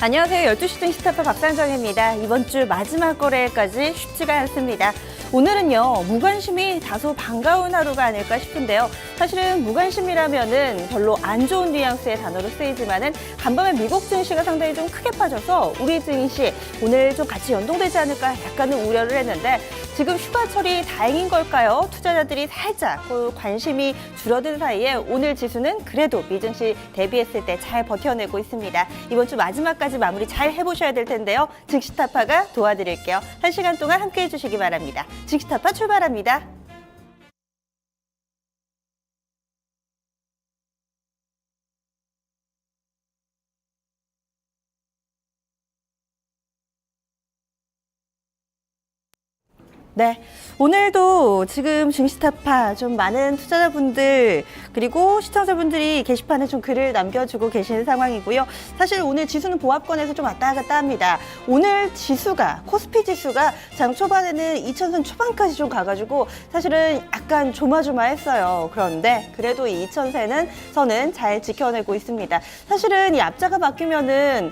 안녕하세요. 12시 증시타파 박상정입니다. 이번 주 마지막 거래일까지 쉽지가 않습니다. 오늘은요, 무관심이 다소 반가운 하루가 아닐까 싶은데요. 사실은 무관심이라면은 별로 안 좋은 뉘앙스의 단어로 쓰이지만은 간밤에 미국 증시가 상당히 좀 크게 빠져서 우리 증시 오늘 좀 같이 연동되지 않을까 약간은 우려를 했는데 지금 휴가철이 다행인 걸까요? 투자자들이 살짝 관심이 줄어든 사이에 오늘 지수는 그래도 미증시 대비했을 때 잘 버텨내고 있습니다. 이번 주 마지막까지 마무리 잘 해보셔야 될 텐데요. 증시타파가 도와드릴게요. 1시간 동안 함께해 주시기 바랍니다. 증시타파 출발합니다. 네, 오늘도 지금 증시타파 좀 많은 투자자분들 그리고 시청자분들이 게시판에 좀 글을 남겨주고 계시는 상황이고요. 사실 오늘 지수는 보합권에서 좀 왔다 갔다 합니다. 오늘 지수가 코스피 지수가 장 초반에는 2000선 초반까지 좀 가가지고 사실은 약간 조마조마했어요. 그런데 그래도 이 2000선은 잘 지켜내고 있습니다. 사실은 이 앞자가 바뀌면은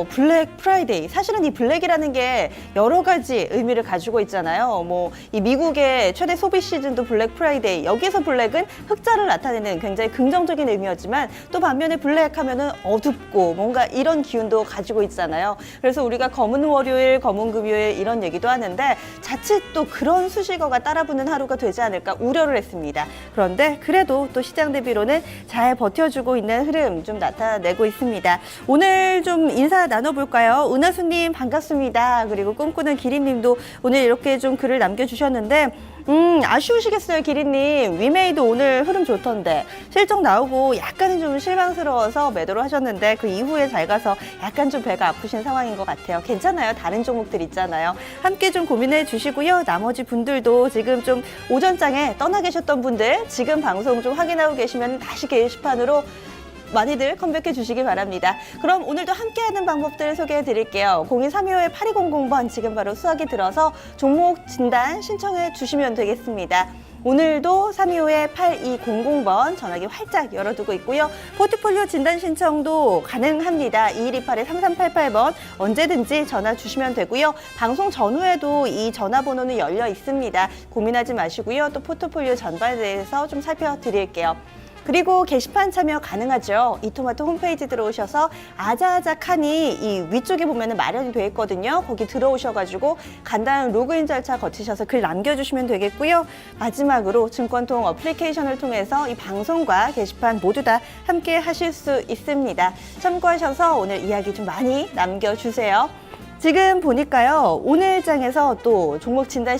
블랙 프라이데이, 사실은 이 블랙이라는 게 여러 가지 의미를 가지고 있잖아요. 뭐 이 미국의 최대 소비 시즌도 블랙 프라이데이, 여기서 블랙은 흑자를 나타내는 굉장히 긍정적인 의미였지만 또 반면에 블랙 하면은 어둡고 뭔가 이런 기운도 가지고 있잖아요. 그래서 우리가 검은 월요일, 검은 금요일 이런 얘기도 하는데 자칫 또 그런 수식어가 따라붙는 하루가 되지 않을까 우려를 했습니다. 그런데 그래도 또 시장 대비로는 잘 버텨주고 있는 흐름 좀 나타내고 있습니다. 오늘 좀 인사 나눠볼까요? 은하수님 반갑습니다. 그리고 꿈꾸는 기린님도 오늘 이렇게 좀 글을 남겨주셨는데 아쉬우시겠어요, 기린님. 위메이도 오늘 흐름 좋던데 실적 나오고 약간은 좀 실망스러워서 매도를 하셨는데 그 이후에 잘 가서 약간 좀 배가 아프신 상황인 것 같아요. 괜찮아요. 다른 종목들 있잖아요. 함께 좀 고민해 주시고요. 나머지 분들도 지금 좀 오전장에 떠나 계셨던 분들 지금 방송 좀 확인하고 계시면 다시 게시판으로 많이들 컴백해 주시기 바랍니다. 그럼 오늘도 함께하는 방법들 소개해 드릴게요. 023251-8200번 지금 바로 수학이 들어서 종목 진단 신청해 주시면 되겠습니다. 오늘도 325-8200번 전화기 활짝 열어두고 있고요. 포트폴리오 진단 신청도 가능합니다. 2128-3388번 언제든지 전화 주시면 되고요. 방송 전후에도 이 전화번호는 열려 있습니다. 고민하지 마시고요. 또 포트폴리오 전반에 대해서 좀 살펴드릴게요. 그리고 게시판 참여 가능하죠. 이토마토 홈페이지 들어오셔서 아자아자 칸이 이 위쪽에 보면 마련이 되어 있거든요. 거기 들어오셔가지고 간단한 로그인 절차 거치셔서 글 남겨주시면 되겠고요. 마지막으로 증권통 어플리케이션을 통해서 이 방송과 게시판 모두 다 함께 하실 수 있습니다. 참고하셔서 오늘 이야기 좀 많이 남겨주세요. 지금 보니까요, 오늘 장에서 또 종목 진단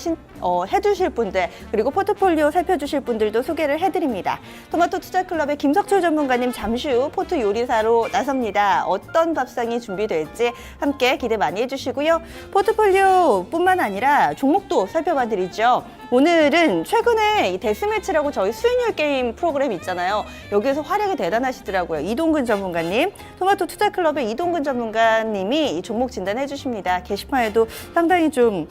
해주실 분들 그리고 포트폴리오 살펴주실 분들도 소개를 해드립니다. 토마토 투자클럽의 김석철 전문가님 잠시 후 포트 요리사로 나섭니다. 어떤 밥상이 준비될지 함께 기대 많이 해주시고요. 포트폴리오뿐만 아니라 종목도 살펴봐 드리죠. 오늘은 최근에 이 데스매치라고 저희 수익률 게임 프로그램 있잖아요. 여기에서 활약이 대단하시더라고요. 이동근 전문가님, 토마토 투자클럽의 이동근 전문가님이 이 종목 진단해 주십니다. 게시판에도 상당히 좀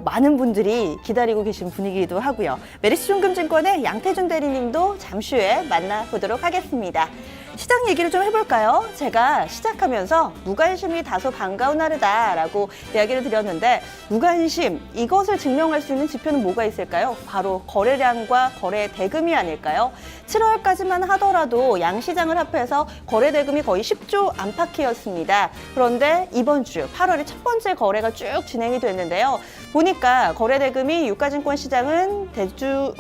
많은 분들이 기다리고 계신 분위기이기도 하고요. 메리츠증권의 양태준 대리님도 잠시 후에 만나보도록 하겠습니다. 시장 얘기를 좀 해볼까요? 제가 시작하면서 무관심이 다소 반가운 하루다라고 이야기를 드렸는데 무관심, 이것을 증명할 수 있는 지표는 뭐가 있을까요? 바로 거래량과 거래 대금이 아닐까요? 7월까지만 하더라도 양시장을 합해서 거래 대금이 거의 10조 안팎이었습니다. 그런데 이번 주 8월에 첫 번째 거래가 쭉 진행이 됐는데요. 보니까 거래 대금이 유가증권 시장은 대주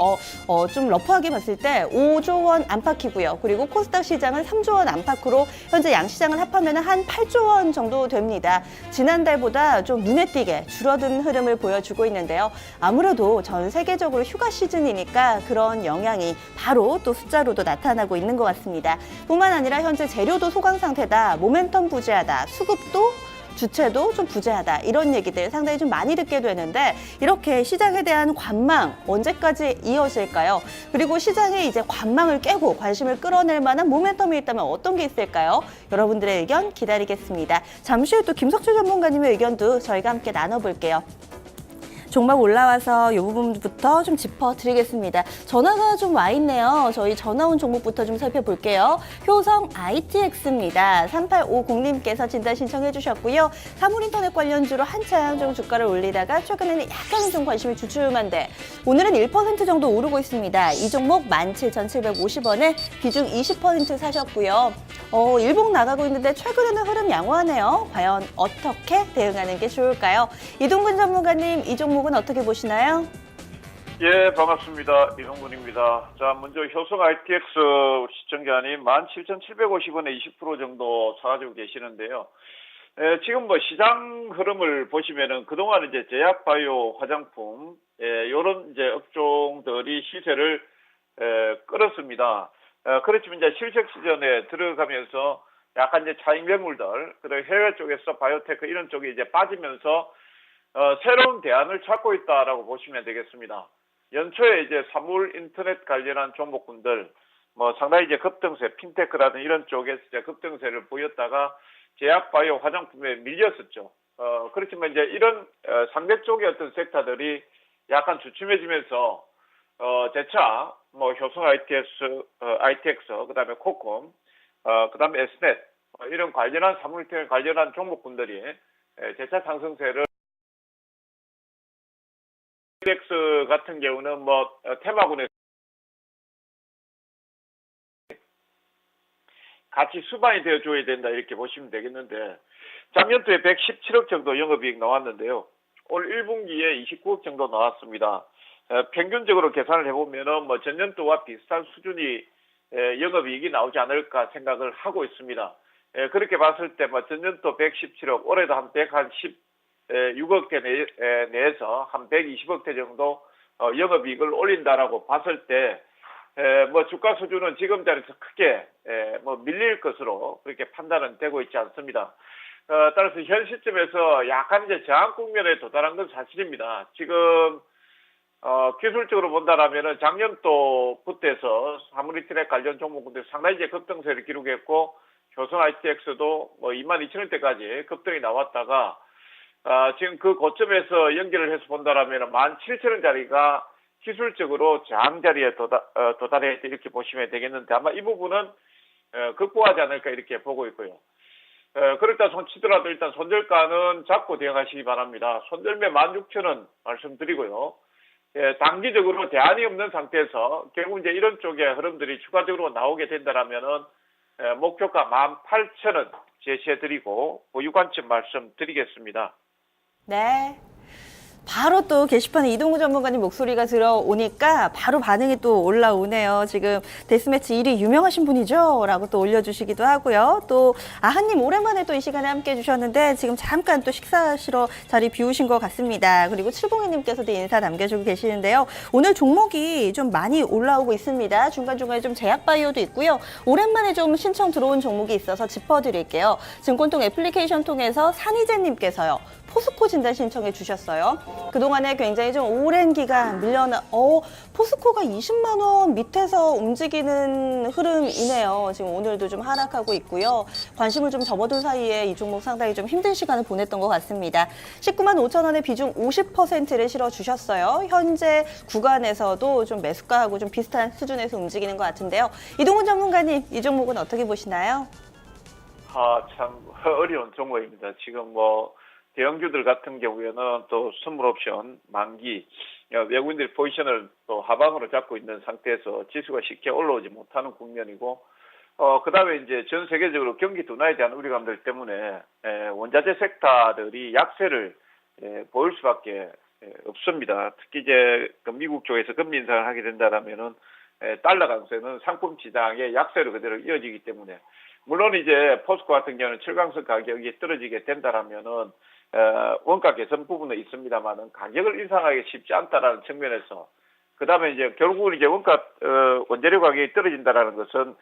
좀 러프하게 봤을 때 5조 원 안팎이고요. 그리고 코스닥 시장은 3조 원 안팎으로 현재 양시장을 합하면 한 8조 원 정도 됩니다. 지난달보다 좀 눈에 띄게 줄어든 흐름을 보여주고 있는데요. 아무래도 전 세계적으로 휴가 시즌이니까 그런 영향이 바로 또 숫자로도 나타나고 있는 것 같습니다. 뿐만 아니라 현재 재료도 소강 상태다, 모멘텀 부재하다, 수급도 주체도 좀 부재하다, 이런 얘기들 상당히 좀 많이 듣게 되는데 이렇게 시장에 대한 관망 언제까지 이어질까요? 그리고 시장에 이제 관망을 깨고 관심을 끌어낼 만한 모멘텀이 있다면 어떤 게 있을까요? 여러분들의 의견 기다리겠습니다. 잠시 후 또 김석철 전문가님의 의견도 저희가 함께 나눠볼게요. 종목 올라와서 이 부분부터 좀 짚어드리겠습니다. 전화가 좀 와 있네요. 저희 전화 온 종목부터 좀 살펴볼게요. 효성 ITX입니다. 3850님께서 진단 신청해 주셨고요. 사물인터넷 관련주로 한참 좀 주가를 올리다가 최근에는 약간은 좀 관심이 주춤한데 오늘은 1% 정도 오르고 있습니다. 이 종목 17,750원에 비중 20% 사셨고요. 일봉 나가고 있는데 최근에는 흐름 양호하네요. 과연 어떻게 대응하는 게 좋을까요? 이동근 전문가님, 이 종목은 어떻게 보시나요? 예, 반갑습니다. 이동근입니다. 자, 먼저 효성 ITX 시청자님 17,750원에 20% 정도 사가지고 계시는데요. 지금 뭐 시장 흐름을 보시면은 그동안 이제 제약바이오 화장품, 요런 이제 업종들이 시세를, 끌었습니다. 그렇지만 이제 실적 시즌에 들어가면서 약간 이제 차익 매물들, 그리고 해외 쪽에서 바이오테크 이런 쪽이 이제 빠지면서, 새로운 대안을 찾고 있다라고 보시면 되겠습니다. 연초에 이제 사물 인터넷 관련한 종목군들, 뭐 상당히 이제 급등세, 핀테크라든 이런 쪽에서 이제 급등세를 보였다가 제약 바이오 화장품에 밀렸었죠. 그렇지만 이제 이런 상대 쪽의 어떤 섹터들이 약간 주춤해지면서 재차 뭐 효성 ITX, 그다음에 코콤, 그다음에 Snet 이런 관련한 사물 인터넷 관련한 종목군들이 재차 상승세를 ITX 같은 경우는 뭐 테마군에 같이 수반이 되어줘야 된다 이렇게 보시면 되겠는데 작년도에 117억 정도 영업이익 나왔는데요. 올 1분기에 29억 정도 나왔습니다. 평균적으로 계산을 해보면은 뭐 전년도와 비슷한 수준이 영업이익이 나오지 않을까 생각을 하고 있습니다. 그렇게 봤을 때 뭐 전년도 117억, 올해도 한 116억대 내에서 한 120억대 정도 영업이익을 올린다라고 봤을 때 뭐 주가 수준은 지금 자리에서 크게 뭐 밀릴 것으로 그렇게 판단은 되고 있지 않습니다. 따라서 현 시점에서 약간 이제 저항 국면에 도달한 건 사실입니다. 지금 기술적으로 본다라면은 작년도부터 해서 사물인터넷 관련 종목들 상당히 이제 급등세를 기록했고 효성 ITX도 뭐 22,000원대까지 급등이 나왔다가 지금 그 고점에서 연결을 해서 본다라면 17,000원짜리가 기술적으로 저항 자리에 도달해 이렇게 보시면 되겠는데 아마 이 부분은 극복하지 않을까 이렇게 보고 있고요. 그렇다 손치더라도 일단 손절가는 잡고 대응하시기 바랍니다. 손절매 16,000원 말씀드리고요. 단기적으로 대안이 없는 상태에서 결국 이제 이런 쪽의 흐름들이 추가적으로 나오게 된다라면은 목표가 18,000원 제시해드리고 보유 관점 말씀드리겠습니다. 네. 바로 또 게시판에 이동우 전문가님 목소리가 들어오니까 바로 반응이 또 올라오네요. 지금 데스매치 1위 유명하신 분이죠? 라고 또 올려주시기도 하고요. 또 아하님 오랜만에 또 이 시간에 함께 해주셨는데 지금 잠깐 또 식사하시러 자리 비우신 것 같습니다. 그리고 702님께서도 인사 남겨주고 계시는데요. 오늘 종목이 좀 많이 올라오고 있습니다. 중간중간에 좀 제약바이오도 있고요. 오랜만에 좀 신청 들어온 종목이 있어서 짚어드릴게요. 증권통 애플리케이션 통해서 산희재님께서요. 포스코 진단 신청해 주셨어요. 그동안에 굉장히 좀 오랜 기간 밀려나, 포스코가 20만 원 밑에서 움직이는 흐름이네요. 지금 오늘도 좀 하락하고 있고요. 관심을 좀 접어둔 사이에 이 종목 상당히 좀 힘든 시간을 보냈던 것 같습니다. 19만 5천 원의 비중 50%를 실어 주셨어요. 현재 구간에서도 좀 매수가하고 좀 비슷한 수준에서 움직이는 것 같은데요. 이동훈 전문가님, 이 종목은 어떻게 보시나요? 참 어려운 종목입니다. 지금 뭐 대형주들 같은 경우에는 또 선물 옵션 만기 외국인들이 포지션을 또 하방으로 잡고 있는 상태에서 지수가 쉽게 올라오지 못하는 국면이고 그다음에 이제 전 세계적으로 경기 둔화에 대한 우려감들 때문에 원자재 섹터들이 약세를 보일 수밖에 없습니다. 특히 이제 미국 쪽에서 금리 인상을 하게 된다라면은 달러 강세는 상품 시장의 약세로 그대로 이어지기 때문에 물론 이제 포스코 같은 경우는 철강석 가격이 떨어지게 된다라면은 원가 개선 부분은 있습니다만은 가격을 인상하기 쉽지 않다라는 측면에서 그다음에 이제 결국은 이제 원재료 가격이 떨어진다라는 것은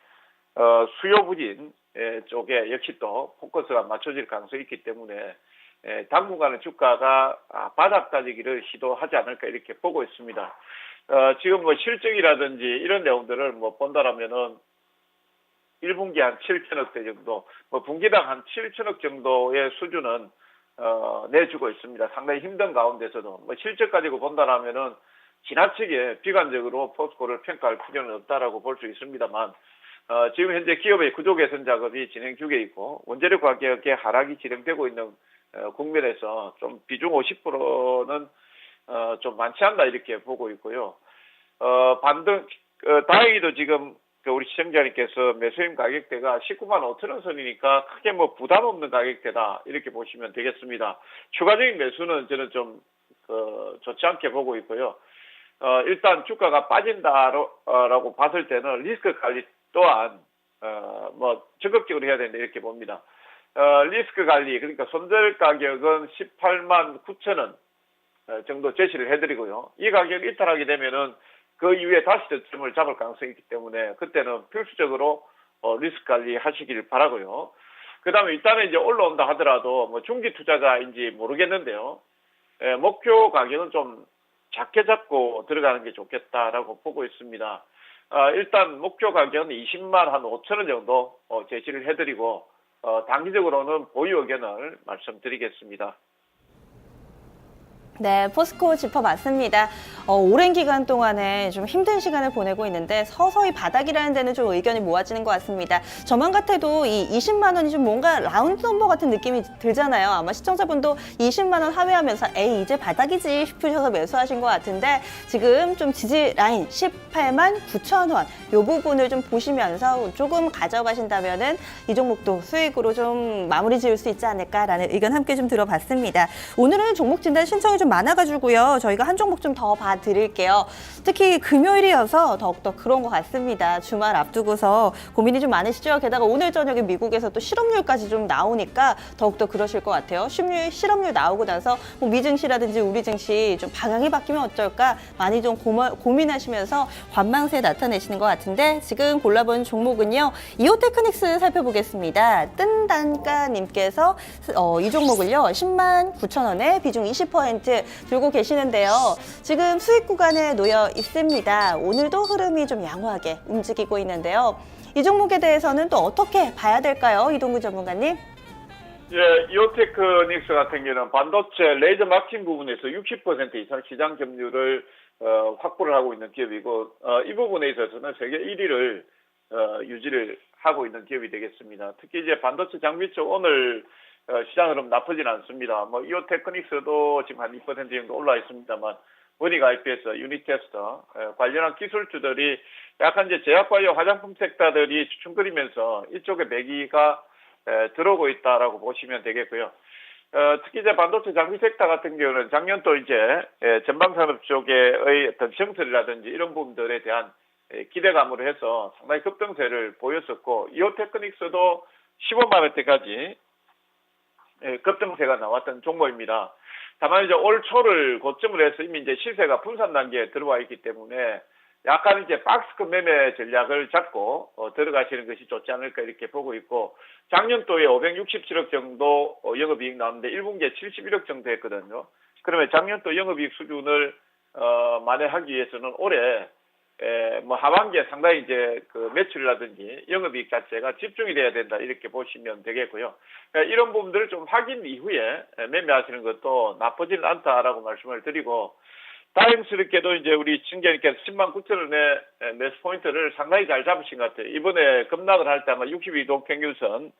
수요 부진 쪽에 역시 또 포커스가 맞춰질 가능성이 있기 때문에 당분간은 주가가 바닥 다지기를 시도하지 않을까 이렇게 보고 있습니다. 지금 뭐 실적이라든지 이런 내용들을 뭐 본다라면은 1분기 한 7천억대 정도, 뭐 분기당 한 7천억 정도의 수준은 내주고 있습니다. 상당히 힘든 가운데서도 뭐 실적 가지고 본다라면은 지나치게 비관적으로 포스코를 평가할 필요는 없다라고 볼 수 있습니다만 지금 현재 기업의 구조 개선 작업이 진행 중에 있고 원재료 가격의 하락이 진행되고 있는 국면에서 좀 비중 50%는 좀 많지 않나 이렇게 보고 있고요. 다행히도 지금 우리 시청자님께서 매수임 가격대가 19만 5천 원 선이니까 크게 뭐 부담 없는 가격대다 이렇게 보시면 되겠습니다. 추가적인 매수는 저는 좀 좋지 않게 보고 있고요. 일단 주가가 빠진다라고 봤을 때는 리스크 관리 또한 뭐 적극적으로 해야 된다 이렇게 봅니다. 리스크 관리 그러니까 손절 가격은 18만 9천 원 정도 제시를 해드리고요. 이 가격을 이탈하게 되면은 그 이후에 다시 저점을 잡을 가능성이 있기 때문에 그때는 필수적으로 리스크 관리 하시길 바라고요. 그 다음에 일단은 이제 올라온다 하더라도 뭐 중기 투자자인지 모르겠는데요. 목표 가격은 좀 작게 잡고 들어가는 게 좋겠다라고 보고 있습니다. 일단 목표 가격은 20만 한 5천 원 정도 제시를 해드리고 단기적으로는 보유 의견을 말씀드리겠습니다. 네, 포스코 짚어봤습니다. 오랜 기간 동안에 좀 힘든 시간을 보내고 있는데 서서히 바닥이라는 데는 좀 의견이 모아지는 것 같습니다. 저만 같아도 이 20만 원이 좀 뭔가 라운드 넘버 같은 느낌이 들잖아요. 아마 시청자분도 20만 원 하회하면서 에이 이제 바닥이지 싶으셔서 매수하신 것 같은데 지금 좀 지지 라인 18만 9천 원 이 부분을 좀 보시면서 조금 가져가신다면은 이 종목도 수익으로 좀 마무리 지을 수 있지 않을까라는 의견 함께 좀 들어봤습니다. 오늘은 종목 진단 신청이 좀 많아가지고요. 저희가 한 종목 좀 더 봐드릴게요. 특히 금요일이어서 더욱더 그런 것 같습니다. 주말 앞두고서 고민이 좀 많으시죠? 게다가 오늘 저녁에 미국에서 또 실업률까지 좀 나오니까 더욱더 그러실 것 같아요. 실업률 나오고 나서 뭐 미증시라든지 우리 증시 좀 방향이 바뀌면 어쩔까 많이 좀 고민하시면서 관망세 나타내시는 것 같은데 지금 골라본 종목은요. 이오테크닉스 살펴보겠습니다. 뜬단가님께서 이 종목을요. 10만 9천 원에 비중 20% 들고 계시는데요. 지금 수익 구간에 놓여 있습니다. 오늘도 흐름이 좀 양호하게 움직이고 있는데요. 이 종목에 대해서는 또 어떻게 봐야 될까요? 이동구 전문가님. 예, 이오테크닉스 같은 경우는 반도체 레이저 마킹 부분에서 60% 이상 시장 점유율을 확보를 하고 있는 기업이고 이 부분에 있어서는 세계 1위를 유지를 하고 있는 기업이 되겠습니다. 특히 이제 반도체 장비 쪽 오늘 시장 흐름 나쁘진 않습니다. 뭐 이오테크닉스도 지금 한 2% 정도 올라 있습니다만 원익 IPS, 유니테스터 관련한 기술주들이 약간 이제 제약바이오 화장품 섹터들이 추춤거리면서 이쪽에 매기가 들어오고 있다라고 보시면 되겠고요. 특히 이제 반도체 장비 섹터 같은 경우는 작년 또 이제 전방산업 쪽의 어떤 정설이라든지 이런 부분들에 대한 기대감으로 해서 상당히 급등세를 보였었고 이오테크닉스도 15만 원대까지 급등세가 나왔던 종목입니다. 다만 이제 올 초를 고점을 해서 이미 이제 시세가 분산 단계에 들어와 있기 때문에 약간 이제 박스급 매매 전략을 잡고 들어가시는 것이 좋지 않을까 이렇게 보고 있고 작년도에 567억 정도 영업이익 나왔는데 1분기에 71억 정도 했거든요. 그러면 작년도 영업이익 수준을 만회하기 위해서는 올해 뭐 하반기에 상당히 이제 그 매출이라든지 영업이익 자체가 집중이 돼야 된다 이렇게 보시면 되겠고요. 이런 부분들을 좀 확인 이후에 매매하시는 것도 나쁘지는 않다라고 말씀을 드리고 다행스럽게도 이제 우리 시청자님께서 10만 9천 원의 매수 포인트를 상당히 잘 잡으신 것 같아요. 이번에 급락을 할 때 아마 62동 평균선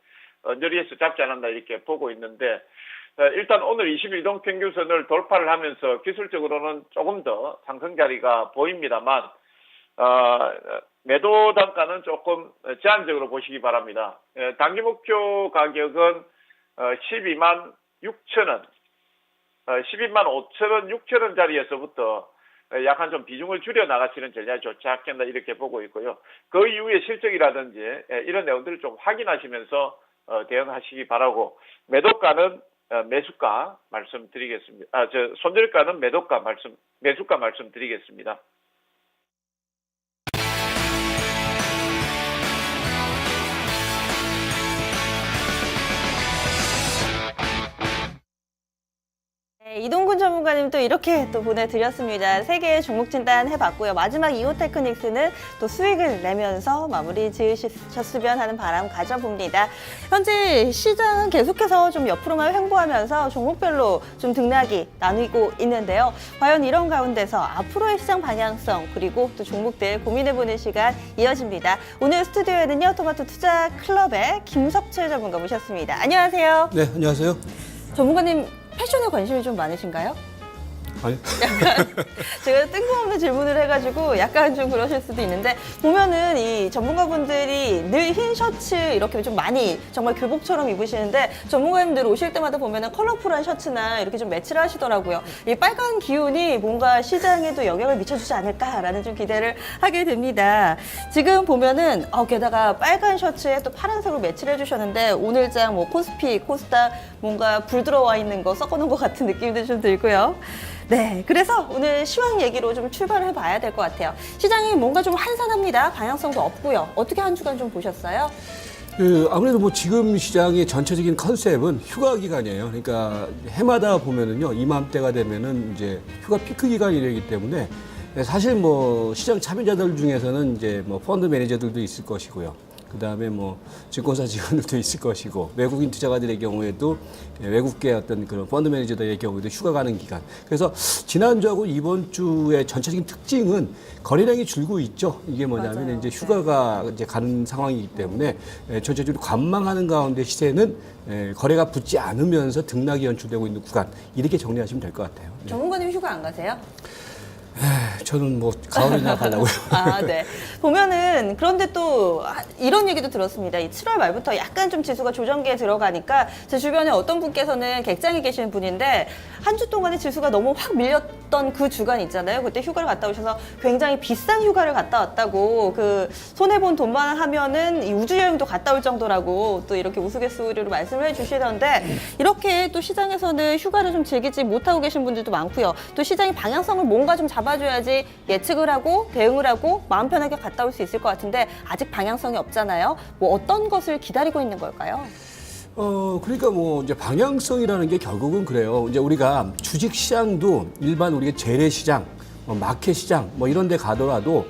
언저리에서 잡지 않았나 이렇게 보고 있는데 일단 오늘 21동 평균선을 돌파를 하면서 기술적으로는 조금 더 상승 자리가 보입니다만 매도 단가는 조금 제한적으로 보시기 바랍니다. 단기 목표 가격은 12만 6천 원, 12만 5천 원, 6천 원짜리에서부터 약간 좀 비중을 줄여 나가시는 전략이 좋지 않겠나 이렇게 보고 있고요. 그 이후에 실적이라든지 이런 내용들을 좀 확인하시면서 대응하시기 바라고 매도가는 매수가 말씀드리겠습니다. 손절가는 매수가 말씀드리겠습니다. 이동근 전문가님 또 이렇게 또 보내드렸습니다. 3개의 종목 진단 해봤고요. 마지막 이오테크닉스는 또 수익을 내면서 마무리 지으셨으면 하는 바람 가져봅니다. 현재 시장은 계속해서 좀 옆으로만 횡보하면서 종목별로 좀 등락이 나뉘고 있는데요. 과연 이런 가운데서 앞으로의 시장 방향성 그리고 또 종목들 고민해보는 시간 이어집니다. 오늘 스튜디오에는요, 토마토 투자 클럽의 김석철 전문가 모셨습니다. 안녕하세요. 네, 안녕하세요. 전문가님 패션에 관심이 좀 많으신가요? 아니, 제가 뜬금없는 질문을 해가지고 약간 좀 그러실 수도 있는데, 보면은 이 전문가분들이 늘 흰 셔츠 이렇게 좀 많이 정말 교복처럼 입으시는데, 전문가님들 오실 때마다 보면은 컬러풀한 셔츠나 이렇게 좀 매치를 하시더라고요. 이 빨간 기운이 뭔가 시장에도 영향을 미쳐주지 않을까라는 좀 기대를 하게 됩니다. 지금 보면은 게다가 빨간 셔츠에 또 파란색으로 매치를 해주셨는데, 오늘장 뭐 코스피, 코스닥 뭔가 불 들어와 있는 거 섞어놓은 것 같은 느낌도 좀 들고요. 네, 그래서 오늘 시황 얘기로 좀 출발을 해봐야 될 것 같아요. 시장이 뭔가 좀 한산합니다. 방향성도 없고요. 어떻게 한 주간 좀 보셨어요? 아무래도 뭐 지금 시장의 전체적인 컨셉은 휴가 기간이에요. 그러니까 해마다 보면은요, 이맘때가 되면은 이제 휴가 피크 기간이 되기 때문에 사실 뭐 시장 참여자들 중에서는 이제 뭐 펀드 매니저들도 있을 것이고요. 그 다음에 뭐 증권사 직원들도 있을 것이고, 외국인 투자가들의 경우에도 외국계 어떤 그런 펀드 매니저들의 경우에도 휴가 가는 기간. 그래서 지난주하고 이번 주의 전체적인 특징은 거래량이 줄고 있죠. 이게 뭐냐면 맞아요. 이제 휴가가 이제 가는 상황이기 때문에 전체적으로 관망하는 가운데 시세는 거래가 붙지 않으면서 등락이 연출되고 있는 구간, 이렇게 정리하시면 될 것 같아요. 네. 전문가님 휴가 안 가세요? 저는 뭐 가을이나 가려고요. 아, 네. 보면은 그런데 또 이런 얘기도 들었습니다. 이 7월 말부터 약간 좀 지수가 조정기에 들어가니까 제 주변에 어떤 분께서는 객장에 계시는 분인데, 한 주 동안에 지수가 너무 확 밀렸던 그 주간 있잖아요. 그때 휴가를 갔다 오셔서 굉장히 비싼 휴가를 갔다 왔다고, 그 손해본 돈만 하면은 이 우주여행도 갔다 올 정도라고 또 이렇게 우스갯소리로 말씀을 해주시던데, 이렇게 또 시장에서는 휴가를 좀 즐기지 못하고 계신 분들도 많고요. 또 시장의 방향성을 뭔가 좀 잡아줘야지 예측을 하고 대응을 하고 마음 편하게 갔다 올 수 있을 것 같은데, 아직 방향성이 없잖아요. 뭐 어떤 것을 기다리고 있는 걸까요? 그러니까 뭐 이제 방향성이라는 게 결국은 그래요. 이제 우리가 주식 시장도 일반 우리가 재래 시장, 마켓 시장 뭐 이런 데 가더라도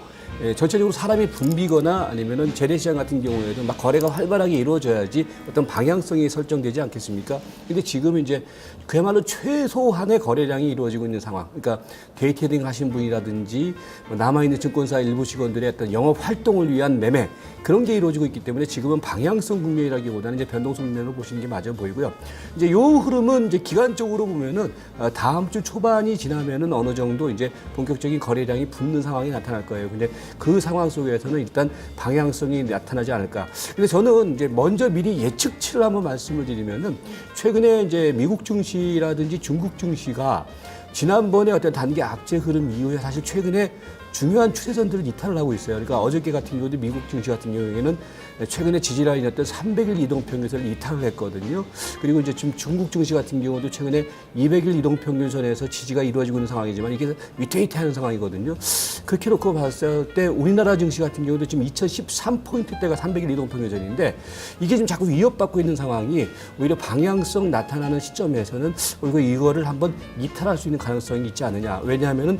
전체적으로 사람이 붐비거나 아니면은 재래시장 같은 경우에도 막 거래가 활발하게 이루어져야지 어떤 방향성이 설정되지 않겠습니까? 근데 지금 이제 그야말로 최소한의 거래량이 이루어지고 있는 상황. 그러니까 데이 트레이딩 하신 분이라든지 남아있는 증권사 일부 직원들의 어떤 영업 활동을 위한 매매, 그런 게 이루어지고 있기 때문에 지금은 방향성 국면이라기보다는 이제 변동성 국면으로 보시는 게 맞아 보이고요. 이제 요 흐름은 이제 기간적으로 보면은 다음 주 초반이 지나면은 어느 정도 이제 본격적인 거래량이 붙는 상황이 나타날 거예요. 근데 그 상황 속에서는 일단 방향성이 나타나지 않을까. 근데 저는 이제 먼저 미리 예측치를 한번 말씀을 드리면은, 최근에 이제 미국 증시라든지 중국 증시가 지난번에 어떤 단기 악재 흐름 이후에 사실 최근에 중요한 추세선들을 이탈을 하고 있어요. 그러니까 어저께 같은 경우도 미국 증시 같은 경우에는 최근에 지지라인이었던 300일 이동평균선을 이탈을 했거든요. 그리고 이제 지금 중국 증시 같은 경우도 최근에 200일 이동평균선에서 지지가 이루어지고 있는 상황이지만 이게 위태위태하는 상황이거든요. 그렇게 놓고 봤을 때 우리나라 증시 같은 경우도 지금 2013포인트대가 300일 이동평균선인데, 이게 지금 자꾸 위협받고 있는 상황이 오히려 방향성 나타나는 시점에서는 이거를 한번 이탈할 수 있는 가능성이 있지 않느냐. 왜냐하면은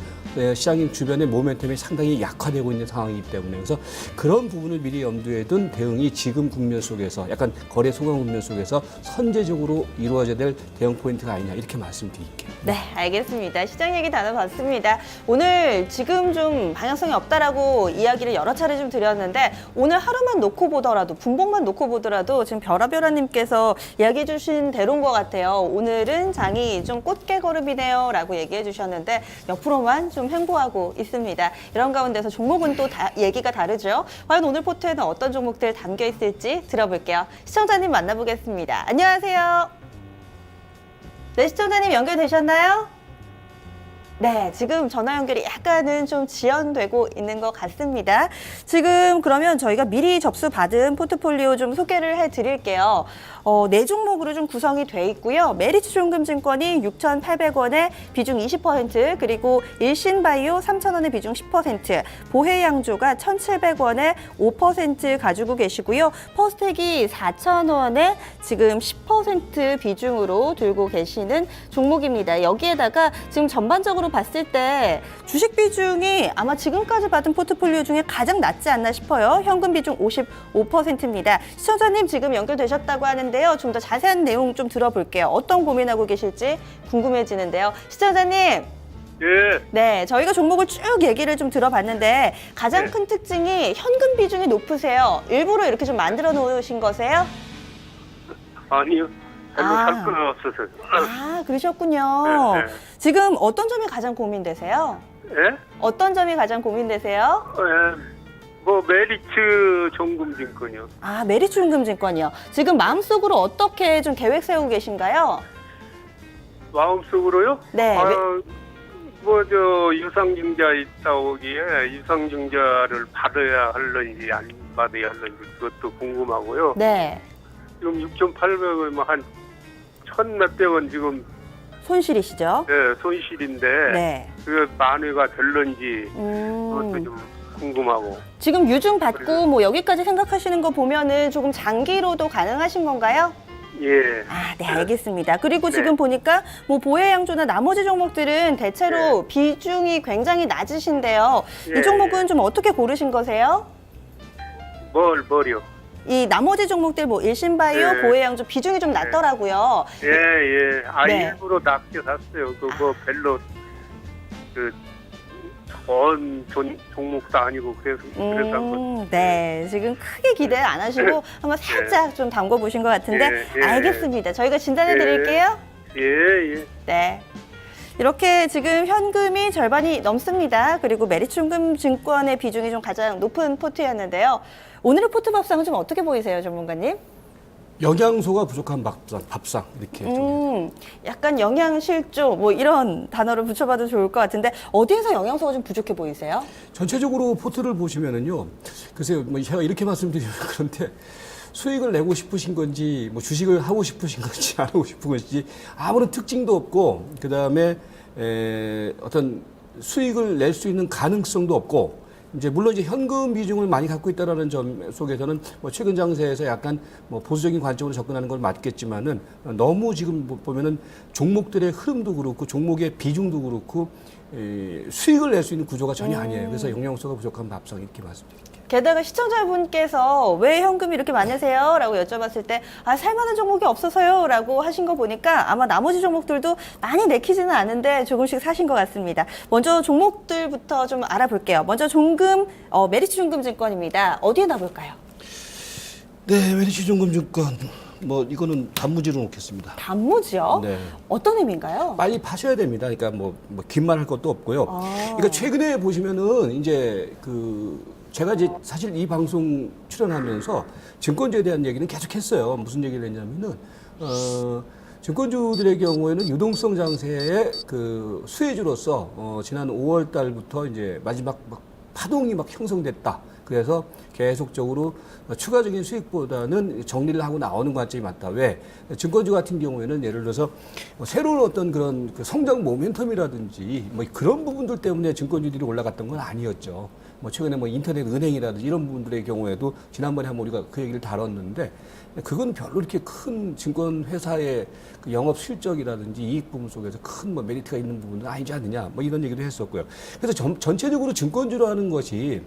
시장 주변의 모멘텀이 상당히 약화되고 있는 상황이기 때문에, 그래서 그런 부분을 미리 염두에 둔 대응이 지금 국면 속에서, 약간 거래 소강 국면 속에서 선제적으로 이루어져야 될 대응 포인트가 아니냐, 이렇게 말씀드릴게요. 네, 알겠습니다. 시장 얘기 나눠봤습니다. 오늘 지금 좀 방향성이 없다라고 이야기를 여러 차례 좀 드렸는데, 오늘 하루만 놓고 보더라도, 분봉만 놓고 보더라도 지금 별아별아님께서 이야기해 주신 대로인 것 같아요. 오늘은 장이 좀 꽃게걸음이네요 라고 얘기해 주셨는데, 옆으로만 좀 횡보하고 있습니다. 이런 가운데서 종목은 또 얘기가 다르죠. 과연 오늘 포트에는 어떤 종목들 담겨 있을지 들어볼게요. 시청자님 만나보겠습니다. 안녕하세요. 네, 시청자님 연결되셨나요? 네, 지금 전화 연결이 약간은 좀 지연되고 있는 것 같습니다. 지금 그러면 저희가 미리 접수받은 포트폴리오 좀 소개를 해드릴게요. 네 종목으로 좀 구성이 돼 있고요. 메리츠종금증권이 6,800원에 비중 20%, 그리고 일신바이오 3,000원에 비중 10%, 보혜양조가 1,700원에 5% 가지고 계시고요. 퍼스텍이 4,000원에 지금 10% 비중으로 들고 계시는 종목입니다. 여기에다가 지금 전반적으로 봤을 때 주식 비중이 아마 지금까지 받은 포트폴리오 중에 가장 낮지 않나 싶어요. 현금 비중 55%입니다. 시청자님 지금 연결되셨다고 하는데요. 좀 더 자세한 내용 좀 들어볼게요. 어떤 고민하고 계실지 궁금해지는데요. 시청자님. 예, 네, 저희가 종목을 쭉 얘기를 좀 들어봤는데 가장 네. 큰 특징이 현금 비중이 높으세요. 일부러 이렇게 좀 만들어 놓으신 거세요? 아니요. 별로 아. 살 건 없어서. 아, 그러셨군요. 네, 네. 지금 어떤 점이 가장 고민되세요? 예? 어떤 점이 가장 고민되세요? 뭐 메리츠 종금증권이요. 아, 메리츠증권이요. 지금 마음속으로 어떻게 좀 계획 세우고 계신가요? 마음속으로요? 네. 뭐 저 유상증자 있다 오기에 유상증자를 받아야 할런지 안 받아야 할런지 그것도 궁금하고요. 네. 지금 6,800원 한 1,몇백 원 지금 손실이시죠? 손실인데 네. 그 만회가 될런지 그것도 좀 궁금하고. 지금 유증 받고 뭐 여기까지 생각하시는 거 보면은 조금 장기로도 가능하신 건가요? 예. 아, 네, 알겠습니다. 그리고 네. 지금 보니까 뭐 보혜양조나 나머지 종목들은 대체로 네. 비중이 굉장히 낮으신데요. 예, 이 종목은 좀 어떻게 고르신 거세요? 뭘요? 이 나머지 종목들 뭐 일신바이오, 네. 보혜양조 비중이 좀 낮더라고요. 예. 네. 일부러 낮게 샀어요. 그거 별로 좋은 종목도 아니고 그래서 한 거. 네, 지금 크게 기대 안 하시고 한번 살짝 좀 담궈 보신 것 같은데 예, 예. 알겠습니다. 저희가 진단해 드릴게요. 예. 네. 이렇게 지금 현금이 절반이 넘습니다. 그리고 메리츠증권의 비중이 좀 가장 높은 포트였는데요. 오늘의 포트 밥상은 좀 어떻게 보이세요, 전문가님? 영양소가 부족한 밥상 이렇게 좀 약간 영양실조 뭐 이런 단어를 붙여봐도 좋을 것 같은데 어디에서 영양소가 좀 부족해 보이세요? 전체적으로 포트를 보시면은요. 글쎄요, 뭐 제가 이렇게 말씀드리면 그런데 수익을 내고 싶으신 건지, 뭐 주식을 하고 싶으신 건지, 안 하고 싶은 건지 아무런 특징도 없고, 그 다음에 어떤 수익을 낼 수 있는 가능성도 없고, 이제 물론 이제 현금 비중을 많이 갖고 있다라는 점 속에서는 뭐 최근 장세에서 약간 뭐 보수적인 관점으로 접근하는 건 맞겠지만은 너무 지금 보면은 종목들의 흐름도 그렇고 종목의 비중도 그렇고 수익을 낼 수 있는 구조가 전혀 아니에요. 그래서 영양소가 부족한 밥상 이렇게 말씀드릴게요. 게다가 시청자분께서 왜 현금이 이렇게 많으세요? 라고 여쭤봤을 때, 살만한 종목이 없어서요? 라고 하신 거 보니까 아마 나머지 종목들도 많이 내키지는 않은데 조금씩 사신 것 같습니다. 먼저 종목들부터 좀 알아볼게요. 먼저 메리츠증권입니다. 어디에 놔볼까요? 네, 메리츠종금증권. 뭐 이거는 단무지로 놓겠습니다. 단무지요? 네. 어떤 의미인가요? 빨리 파셔야 됩니다. 그러니까 뭐 긴말 할 것도 없고요. 그러니까 최근에 보시면은 이제 제가 이제 사실 이 방송 출연하면서 증권주에 대한 얘기는 계속 했어요. 무슨 얘기를 했냐면은 증권주들의 경우에는 유동성 장세의 수혜주로서 지난 5월 달부터 이제 마지막 파동이 막 형성됐다. 그래서 계속적으로 추가적인 수익보다는 정리를 하고 나오는 관점이 맞다. 왜? 증권주 같은 경우에는 예를 들어서 새로운 어떤 그런 성장 모멘텀이라든지 뭐 그런 부분들 때문에 증권주들이 올라갔던 건 아니었죠. 뭐 최근에 뭐 인터넷 은행이라든지 이런 부분들의 경우에도 지난번에 한번 우리가 그 얘기를 다뤘는데 그건 별로 이렇게 큰 증권 회사의 그 영업 실적이라든지 이익 부분 속에서 큰 뭐 메리트가 있는 부분은 아니지 않느냐 뭐 이런 얘기도 했었고요. 그래서 전체적으로 증권주라는 것이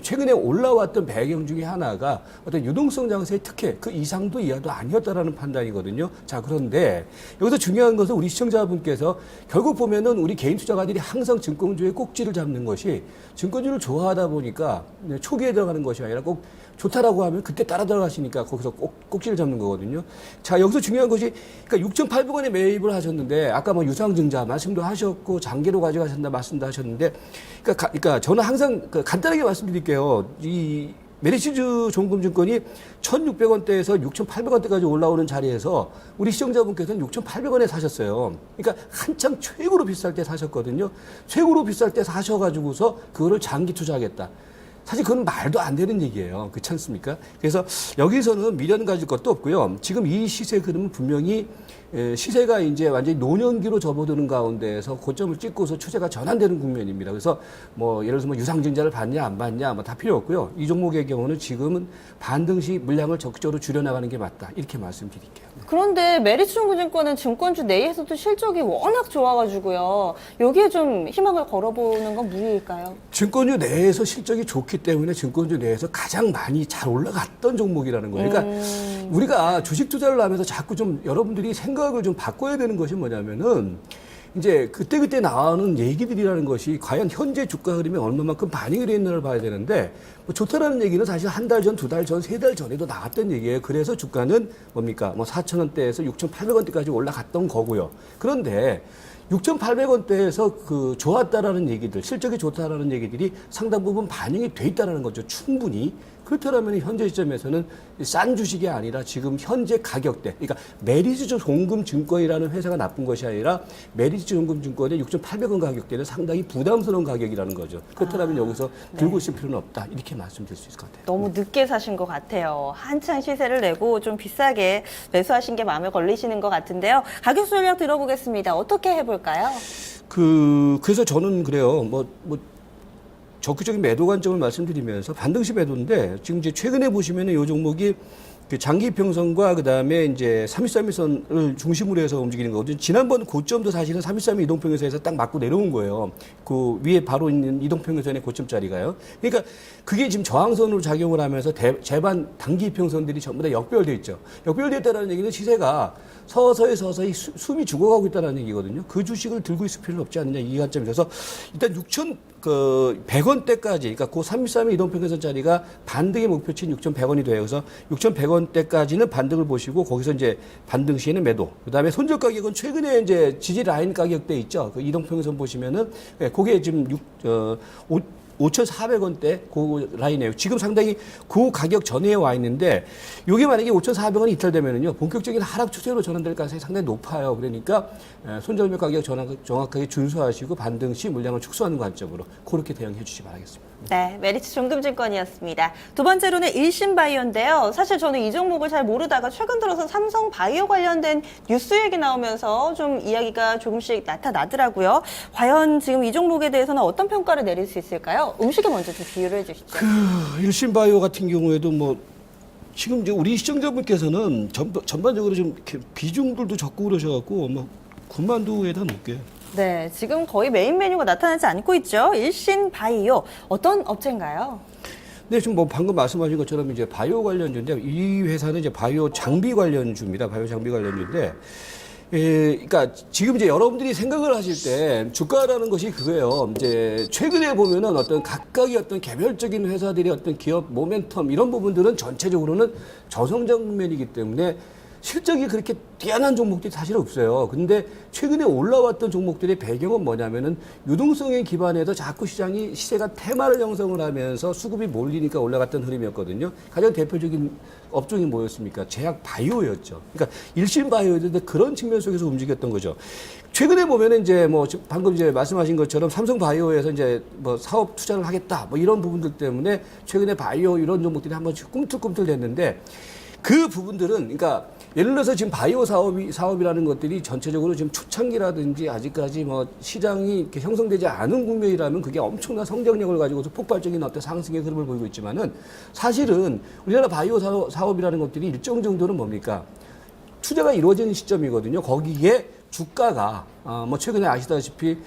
최근에 올라왔던 배경 중에 하나가 어떤 유동성 장세의 특혜 그 이상도 이하도 아니었다라는 판단이거든요. 자, 그런데 여기서 중요한 것은 우리 시청자분께서 결국 보면은 우리 개인 투자가들이 항상 증권주의 꼭지를 잡는 것이 증권주를 좋아하다 보니까 초기에 들어가는 것이 아니라 꼭 좋다라고 하면 그때 따라 들어가시니까 거기서 꼭지를 잡는 거거든요. 자, 여기서 중요한 것이 그러니까 6,800원에 매입을 하셨는데 아까 뭐 유상증자 말씀도 하셨고 장기로 가져가신다 말씀도 하셨는데 그러니까 저는 항상 간단하게 말씀드릴게요. 이 메리츠주 종금증권이 1,600원대에서 6,800원대까지 올라오는 자리에서 우리 시청자분께서는 6,800원에 사셨어요. 그러니까 한창 최고로 비쌀 때 사셨거든요. 최고로 비쌀 때 사셔가지고서 그거를 장기 투자하겠다. 사실 그건 말도 안 되는 얘기예요. 그렇지 않습니까? 그래서 여기서는 미련 가질 것도 없고요. 지금 이 시세 흐름은 분명히 시세가 이제 완전히 노년기로 접어드는 가운데에서 고점을 찍고서 추세가 전환되는 국면입니다. 그래서 뭐 예를 들어서 뭐 유상증자를 받냐 안 받냐 뭐 다 필요 없고요. 이 종목의 경우는 지금은 반등 시 물량을 적극적으로 줄여나가는 게 맞다. 이렇게 말씀드릴게요. 그런데 메리츠증권은 증권주 내에서도 실적이 워낙 좋아가지고요. 여기에 좀 희망을 걸어보는 건 무리일까요? 증권주 내에서 실적이 좋기 때문에 증권주 내에서 가장 많이 잘 올라갔던 종목이라는 거예요. 그러니까 우리가 주식 투자를 하면서 자꾸 좀 여러분들이 생각을 좀 바꿔야 되는 것이 뭐냐면은 이제 그때그때 나오는 얘기들이라는 것이 과연 현재 주가 흐름에 얼마만큼 반영이 되어 있는가를 봐야 되는데 뭐 좋다라는 얘기는 사실 한 달 전, 두 달 전, 세 달 전에도 나왔던 얘기예요. 그래서 주가는 뭡니까? 뭐 4,000원대에서 6,800원대까지 올라갔던 거고요. 그런데 6,800원대에서 그 좋았다라는 얘기들, 실적이 좋다라는 얘기들이 상당 부분 반영이 돼 있다라는 거죠. 충분히. 그렇다면 현재 시점에서는 싼 주식이 아니라 지금 현재 가격대, 그러니까 메리츠 종금증권이라는 회사가 나쁜 것이 아니라 메리츠 종금증권의 6,800원 가격대는 상당히 부담스러운 가격이라는 거죠. 그렇다면 여기서 들고 있을 필요는 없다. 이렇게 말씀드릴 수 있을 것 같아요. 너무 늦게 사신 것 같아요. 한창 시세를 내고 좀 비싸게 매수하신 게 마음에 걸리시는 것 같은데요. 가격 전략 들어보겠습니다. 어떻게 해볼까요? 그래서 저는 그래요. 적극적인 매도 관점을 말씀드리면서 반등시 매도인데 지금 이제 최근에 보시면은 이 종목이 그 장기 이평선과 그다음에 이제 3.1선을 중심으로 해서 움직이는 거거든요. 지난번 고점도 사실은 3.1 이동평균선에서 딱 맞고 내려온 거예요. 그 위에 바로 있는 이동평균선의 고점짜리가요. 그러니까 그게 지금 저항선으로 작용을 하면서 제반 단기 이평선들이 전부 다 역배열돼 있죠. 역배열돼 있다는 얘기는 시세가 서서히 숨이 죽어가고 있다는 얘기거든요. 그 주식을 들고 있을 필요는 없지 않느냐 이 관점에서 일단 6,100원대까지 그러니까 그 3.3의 이동평균선짜리가 반등의 목표치인 6,100원이 돼요. 그래서 6,100원대까지는 반등을 보시고 거기서 이제 반등 시에는 매도. 그다음에 손절 가격은 최근에 이제 지지 라인 가격대 있죠. 그 이동평균선 보시면은 그게 지금 5,400원대 그 라인이에요. 지금 상당히 그 가격 전에 와 있는데 이게 만약에 5,400원이 이탈되면은요 본격적인 하락 추세로 전환될 가능성이 상당히 높아요. 그러니까 손절매 가격 정확하게 준수하시고 반등 시 물량을 축소하는 관점으로 그렇게 대응해 주시기 바라겠습니다. 네, 메리츠 종금증권이었습니다. 두 번째로는 일신바이오인데요. 사실 저는 이 종목을 잘 모르다가 최근 들어서 삼성바이오 관련된 뉴스 얘기 나오면서 좀 이야기가 조금씩 나타나더라고요. 과연 지금 이 종목에 대해서는 어떤 평가를 내릴 수 있을까요? 음식에 먼저 좀 비유를 해주시죠. 일신바이오 같은 경우에도 뭐 지금 이제 우리 시청자분께서는 전반적으로 좀 이렇게 비중들도 적고 그러셔갖고 뭐 9만두에다 놓을게요. 네, 지금 거의 메인 메뉴가 나타나지 않고 있죠. 일신바이오 어떤 업체인가요? 네, 지금 뭐 방금 말씀하신 것처럼 이제 바이오 관련주인데 이 회사는 이제 바이오 장비 관련주입니다. 바이오 장비 관련주인데, 그러니까 지금 이제 여러분들이 생각을 하실 때 주가라는 것이 그거예요. 이제 최근에 보면은 어떤 각각의 어떤 개별적인 회사들의 어떤 기업 모멘텀 이런 부분들은 전체적으로는 저성장 국면이기 때문에. 실적이 그렇게 뛰어난 종목들이 사실 없어요. 근데 최근에 올라왔던 종목들의 배경은 뭐냐면은 유동성에 기반해서 자꾸 시세가 테마를 형성을 하면서 수급이 몰리니까 올라갔던 흐름이었거든요. 가장 대표적인 업종이 뭐였습니까? 제약 바이오였죠. 그러니까 일신 바이오였는데 그런 측면 속에서 움직였던 거죠. 최근에 보면은 이제 뭐 방금 이제 말씀하신 것처럼 삼성 바이오에서 이제 뭐 사업 투자를 하겠다 뭐 이런 부분들 때문에 최근에 바이오 이런 종목들이 한 번씩 꿈틀꿈틀 됐는데 그 부분들은 그러니까 예를 들어서 지금 바이오 사업이라는 것들이 전체적으로 지금 초창기라든지 아직까지 뭐 시장이 이렇게 형성되지 않은 국면이라면 그게 엄청난 성장력을 가지고서 폭발적인 어떤 상승의 흐름을 보이고 있지만은 사실은 우리나라 바이오 사업이라는 것들이 일정 정도는 뭡니까? 투자가 이루어지는 시점이거든요. 거기에 주가가 뭐 최근에 아시다시피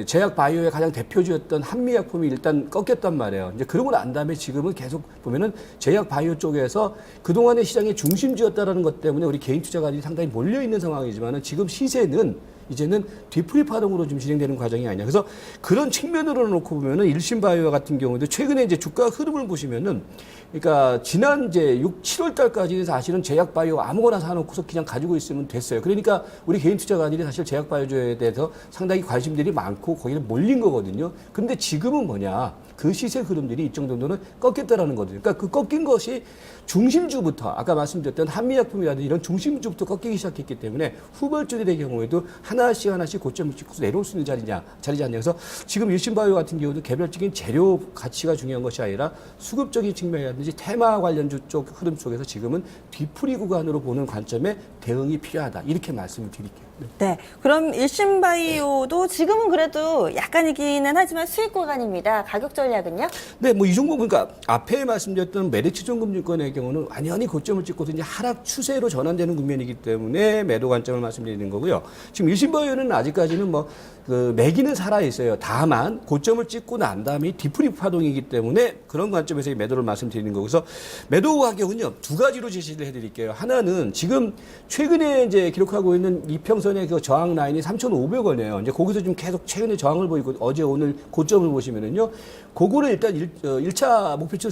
제약 바이오의 가장 대표주였던 한미약품이 일단 꺾였단 말이에요. 이제 그러고 난 다음에 지금은 계속 보면은 제약 바이오 쪽에서 그동안의 시장의 중심주였다라는 것 때문에 우리 개인 투자가들이 상당히 몰려 있는 상황이지만은 지금 시세는 이제는 뒤풀이 파동으로 좀 진행되는 과정이 아니냐. 그래서 그런 측면으로 놓고 보면은 일신바이오 같은 경우도 최근에 이제 주가 흐름을 보시면은 그러니까 지난 이제 7월 달까지는 사실은 제약바이오 아무거나 사놓고서 그냥 가지고 있으면 됐어요. 그러니까 우리 개인 투자가들이 사실 제약바이오에 대해서 상당히 관심들이 많고 거기를 몰린 거거든요. 근데 지금은 뭐냐. 그 시세 흐름들이 일정 정도는 꺾였다라는 거거든요. 그러니까 그 꺾인 것이 중심주부터 아까 말씀드렸던 한미약품이라든지 이런 중심주부터 꺾이기 시작했기 때문에 후발주들의 경우에도 하나씩 고점을 찍고서 내려올 수 있는 자리지 않냐. 그래서 지금 일신바이오 같은 경우도 개별적인 재료 가치가 중요한 것이 아니라 수급적인 측면이라든지 테마 관련주 쪽 흐름 속에서 지금은 뒤풀이 구간으로 보는 관점에 대응이 필요하다. 이렇게 말씀을 드릴게요. 네. 그럼 일신바이오도 지금은 그래도 약간이기는 하지만 수익 구간입니다. 가격 전략은요? 네, 뭐 이 종목 그러니까 앞에 말씀드렸던 메리츠증권의 경우는 완연히 고점을 찍고서 이제 하락 추세로 전환되는 국면이기 때문에 매도 관점을 말씀드리는 거고요. 지금 일신바이오는 아직까지는 뭐 그 매기는 살아 있어요. 다만 고점을 찍고 난 다음에 뒤풀이 파동이기 때문에 그런 관점에서 이 매도를 말씀드리는 거고, 그래서 매도 가격은요 두 가지로 제시를 해드릴게요. 하나는 지금 최근에 이제 기록하고 있는 이평선의 그 저항 라인이 3,500원이에요. 이제 거기서 좀 계속 최근에 저항을 보이고 어제 오늘 고점을 보시면은요, 그거를 일단 1차 목표치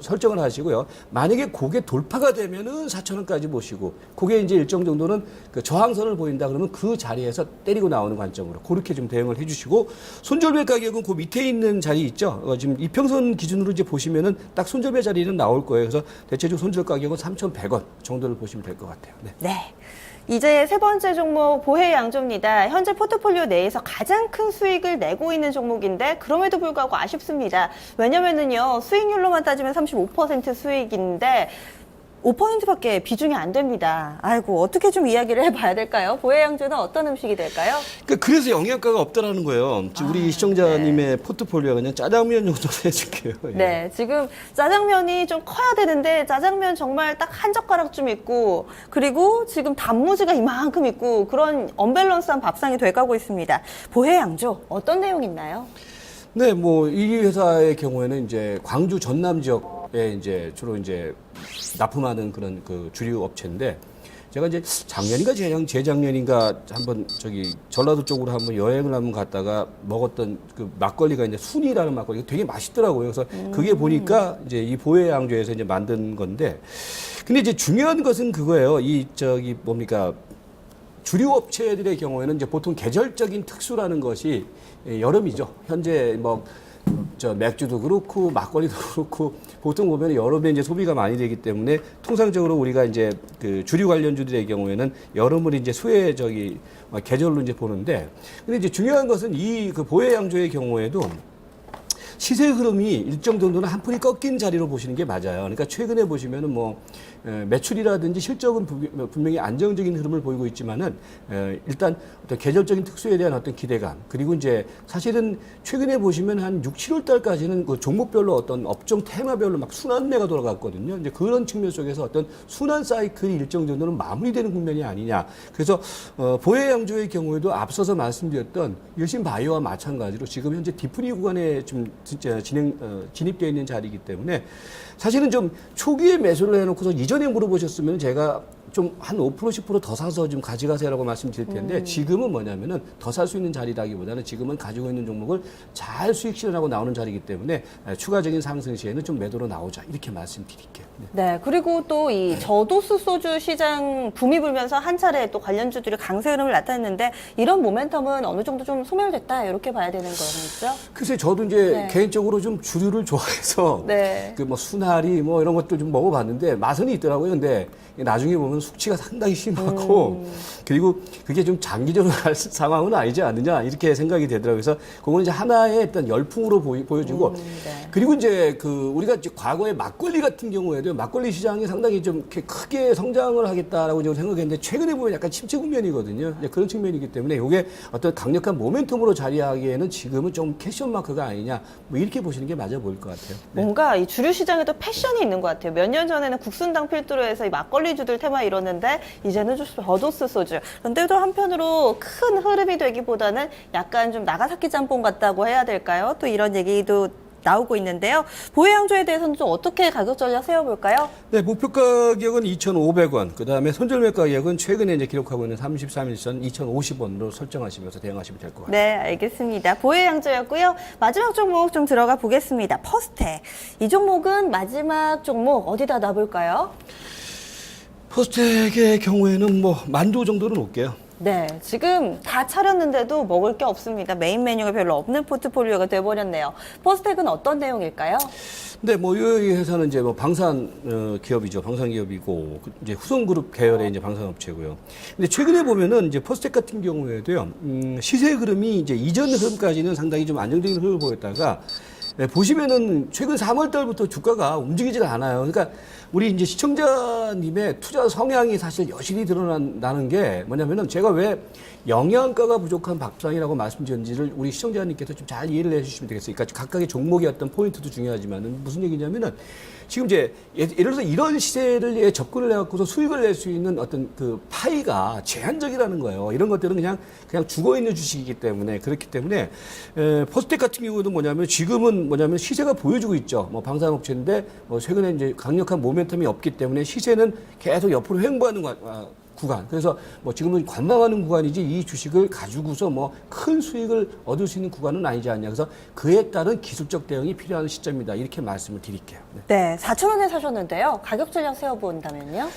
설정을 하시고요. 만약에 그게 돌파가 되면은 4,000원까지 보시고, 그게 이제 일정 정도는 그 저항선을 보인다 그러면 그 자리에서 때리고 나오는 관점으로 그렇게 좀 대응을 해주시고, 손절배 가격은 그 밑에 있는 자리 있죠. 지금 이평선 기준으로 이제 보시면은 딱 손절배 자리는 나올 거예요. 그래서 대체적으로 손절 가격은 3,100원 정도를 보시면 될 것 같아요. 네. 네. 이제 세 번째 종목 보혜 양조입니다. 현재 포트폴리오 내에서 가장 큰 수익을 내고 있는 종목인데 그럼에도 불구하고 아쉽습니다. 왜냐면은요, 수익률로만 따지면 35% 수익인데 5%밖에 비중이 안 됩니다. 아이고, 어떻게 좀 이야기를 해봐야 될까요? 보혜 양조는 어떤 음식이 될까요? 그래서 영양가가 없다라는 거예요. 지금 우리 시청자님의 포트폴리오가 그냥 짜장면 정도 해줄게요. 예. 네, 지금 짜장면이 좀 커야 되는데 짜장면 정말 딱 한 젓가락쯤 있고, 그리고 지금 단무지가 이만큼 있고, 그런 언밸런스한 밥상이 돼가고 있습니다. 보혜 양조 어떤 내용 있나요? 네, 뭐 이 회사의 경우에는 이제 광주 전남 지역에 이제 주로 이제 납품하는 그런 그 주류 업체인데, 제가 이제 작년인가 재작년인가 한번 저기 전라도 쪽으로 한번 여행을 한번 갔다가 먹었던 그 막걸리가 이제 순이라는 막걸리가 되게 맛있더라고요. 그래서 그게 보니까 이제 이 보혜 양조에서 이제 만든 건데, 근데 이제 중요한 것은 그거예요. 이 저기 뭡니까, 주류 업체들의 경우에는 이제 보통 계절적인 특수라는 것이 여름이죠. 현재 뭐 저 맥주도 그렇고 막걸리도 그렇고 보통 보면 여름에 이제 소비가 많이 되기 때문에 통상적으로 우리가 이제 그 주류 관련주들의 경우에는 여름을 이제 수혜 저기 계절로 이제 보는데, 근데 이제 중요한 것은 이 그 보혜 양조의 경우에도 시세 흐름이 일정 정도는 한풀이 꺾인 자리로 보시는 게 맞아요. 그러니까 최근에 보시면은 뭐 매출이라든지 실적은 분명히 안정적인 흐름을 보이고 있지만은 일단 어떤 계절적인 특수에 대한 어떤 기대감, 그리고 이제 사실은 최근에 보시면 한 6, 7월 달까지는 그 종목별로 어떤 업종 테마별로 막 순환매가 돌아갔거든요. 이제 그런 측면 속에서 어떤 순환 사이클이 일정 정도는 마무리되는 국면이 아니냐. 그래서 보혜 양조의 경우에도 앞서서 말씀드렸던 일신바이오와 마찬가지로 지금 현재 디프리 구간에 좀 진짜 진입되어 있는 자리이기 때문에 사실은 좀 초기에 매수를 해놓고서 이전에 물어보셨으면 제가 좀 한 5% 10% 더 사서 좀 가져가세요라고 말씀드릴 텐데, 지금은 뭐냐면은 더 살 수 있는 자리라기보다는 지금은 가지고 있는 종목을 잘 수익 실현하고 나오는 자리이기 때문에 추가적인 상승 시에는 좀 매도로 나오자, 이렇게 말씀드릴게요. 네, 그리고 또 이 저도수 소주 시장 붐이 불면서 한 차례 또 관련주들이 강세 흐름을 나타냈는데, 이런 모멘텀은 어느 정도 좀 소멸됐다, 이렇게 봐야 되는 거겠죠? 글쎄, 저도 이제 네. 개인적으로 좀 주류를 좋아해서 네. 그 뭐 순하리 뭐 이런 것도 좀 먹어봤는데 맛은 있더라고요. 근데 나중에 보면 숙취가 상당히 심하고 그리고 그게 좀 장기적으로 갈 상황은 아니지 않느냐, 이렇게 생각이 되더라고요. 그래서 그거는 이제 하나의 일단 열풍으로 보여지고 네. 그리고 이제 그 우리가 이제 과거에 막걸리 같은 경우에도 막걸리 시장이 상당히 좀 이렇게 크게 성장을 하겠다라고 저는 생각했는데, 최근에 보면 약간 침체 국면이거든요. 이제 그런 측면이기 때문에 이게 어떤 강력한 모멘텀으로 자리하기에는 지금은 좀 캐션 마크가 아니냐, 뭐 이렇게 보시는 게 맞아 보일 것 같아요. 네. 뭔가 이 주류 시장에도 패션이 있는 것 같아요. 몇 년 전에는 국순당 필두로 해서 이 막걸리주들 테마 이러는데, 이제는 좀 저도수 소주. 그런데도 한편으로 큰 흐름이 되기보다는 약간 좀 나가사키 짬뽕 같다고 해야 될까요? 또 이런 얘기도 나오고 있는데요. 보유양조에 대해서는 좀 어떻게 가격 전략 세워볼까요? 네, 목표 가격은 2,500원. 그다음에 손절매 가격은 최근에 이제 기록하고 있는 33일선 2,050원으로 설정하시면서 대응하시면 될 것 같아요. 네, 알겠습니다. 보유양조였고요. 마지막 종목 좀 들어가 보겠습니다. 퍼스텍. 이 종목은 마지막 종목 어디다 놔볼까요? 퍼스텍의 경우에는 뭐 만두 정도는 놓을게요. 네, 지금 다 차렸는데도 먹을 게 없습니다. 메인 메뉴가 별로 없는 포트폴리오가 돼버렸네요. 퍼스텍은 어떤 내용일까요? 네, 뭐, 이 회사는 이제 뭐 방산 기업이죠. 방산 기업이고, 이제 후성그룹 계열의 이제 방산업체고요. 근데 최근에 보면은 이제 퍼스텍 같은 경우에도요, 시세 흐름이 이제 이전 흐름까지는 상당히 좀 안정적인 흐름을 보였다가, 네, 보시면은 최근 3월 달부터 주가가 움직이질 않아요. 그러니까 우리 이제 시청자님의 투자 성향이 사실 여실히 드러나는 게 뭐냐면은 제가 왜 영양가가 부족한 밥상이라고 말씀드렸는지를 우리 시청자님께서 좀 잘 이해를 해주시면 되겠어요. 그러니까 각각의 종목의 어떤 포인트도 중요하지만은 무슨 얘기냐면은 지금 이제 예를 들어서 이런 시세를 접근을 해갖고서 수익을 낼 수 있는 어떤 그 파이가 제한적이라는 거예요. 이런 것들은 그냥 죽어 있는 주식이기 때문에 그렇기 때문에 퍼스텍 같은 경우도 뭐냐면 지금은 뭐냐면 시세가 보여주고 있죠. 뭐 방산업체인데 뭐 최근에 이제 강력한 모멘텀이 없기 때문에 시세는 계속 옆으로 횡보하는 구간. 그래서 뭐 지금은 관망하는 구간이지 이 주식을 가지고서 뭐 큰 수익을 얻을 수 있는 구간은 아니지 않냐. 그래서 그에 따른 기술적 대응이 필요한 시점이다. 이렇게 말씀을 드릴게요. 네, 4,000원에 사셨는데요. 가격 전략 세워본다면요?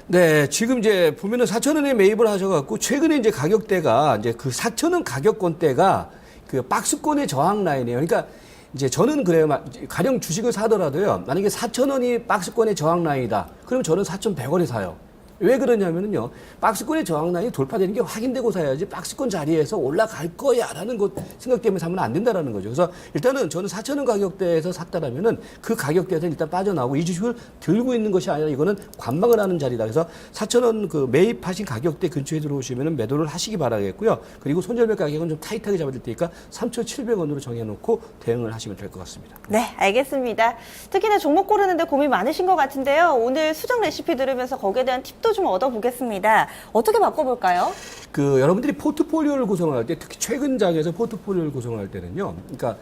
네, 지금 이제 보면은 4,000원에 매입을 하셔갖고 최근에 이제 가격대가 이제 그 4,000원 가격권대가 그 박스권의 저항 라인이에요. 그러니까 이제 저는 그래요. 가령 주식을 사더라도요. 만약에 4,000원이 박스권의 저항 라인이다. 그럼 저는 4,100원에 사요. 왜 그러냐면요. 박스권의 저항 라인이 돌파되는 게 확인되고 사야지 박스권 자리에서 올라갈 거야 라는 것 생각 때문에 사면 안 된다라는 거죠. 그래서 일단은 저는 4,000원 가격대에서 샀다라면은 그 가격대에서 일단 빠져나오고 이 주식을 들고 있는 것이 아니라 이거는 관망을 하는 자리다. 그래서 4,000원 그 매입하신 가격대 근처에 들어오시면은 매도를 하시기 바라겠고요. 그리고 손절매 가격은 좀 타이트하게 잡아줄 테니까 3,700원으로 정해놓고 대응을 하시면 될 것 같습니다. 네, 알겠습니다. 특히나 종목 고르는데 고민 많으신 것 같은데요. 오늘 수정 레시피 들으면서 거기에 대한 팁도 좀 얻어보겠습니다. 어떻게 바꿔볼까요? 그 여러분들이 포트폴리오를 구성할 때 특히 최근 장에서 포트폴리오를 구성할 때는요. 그러니까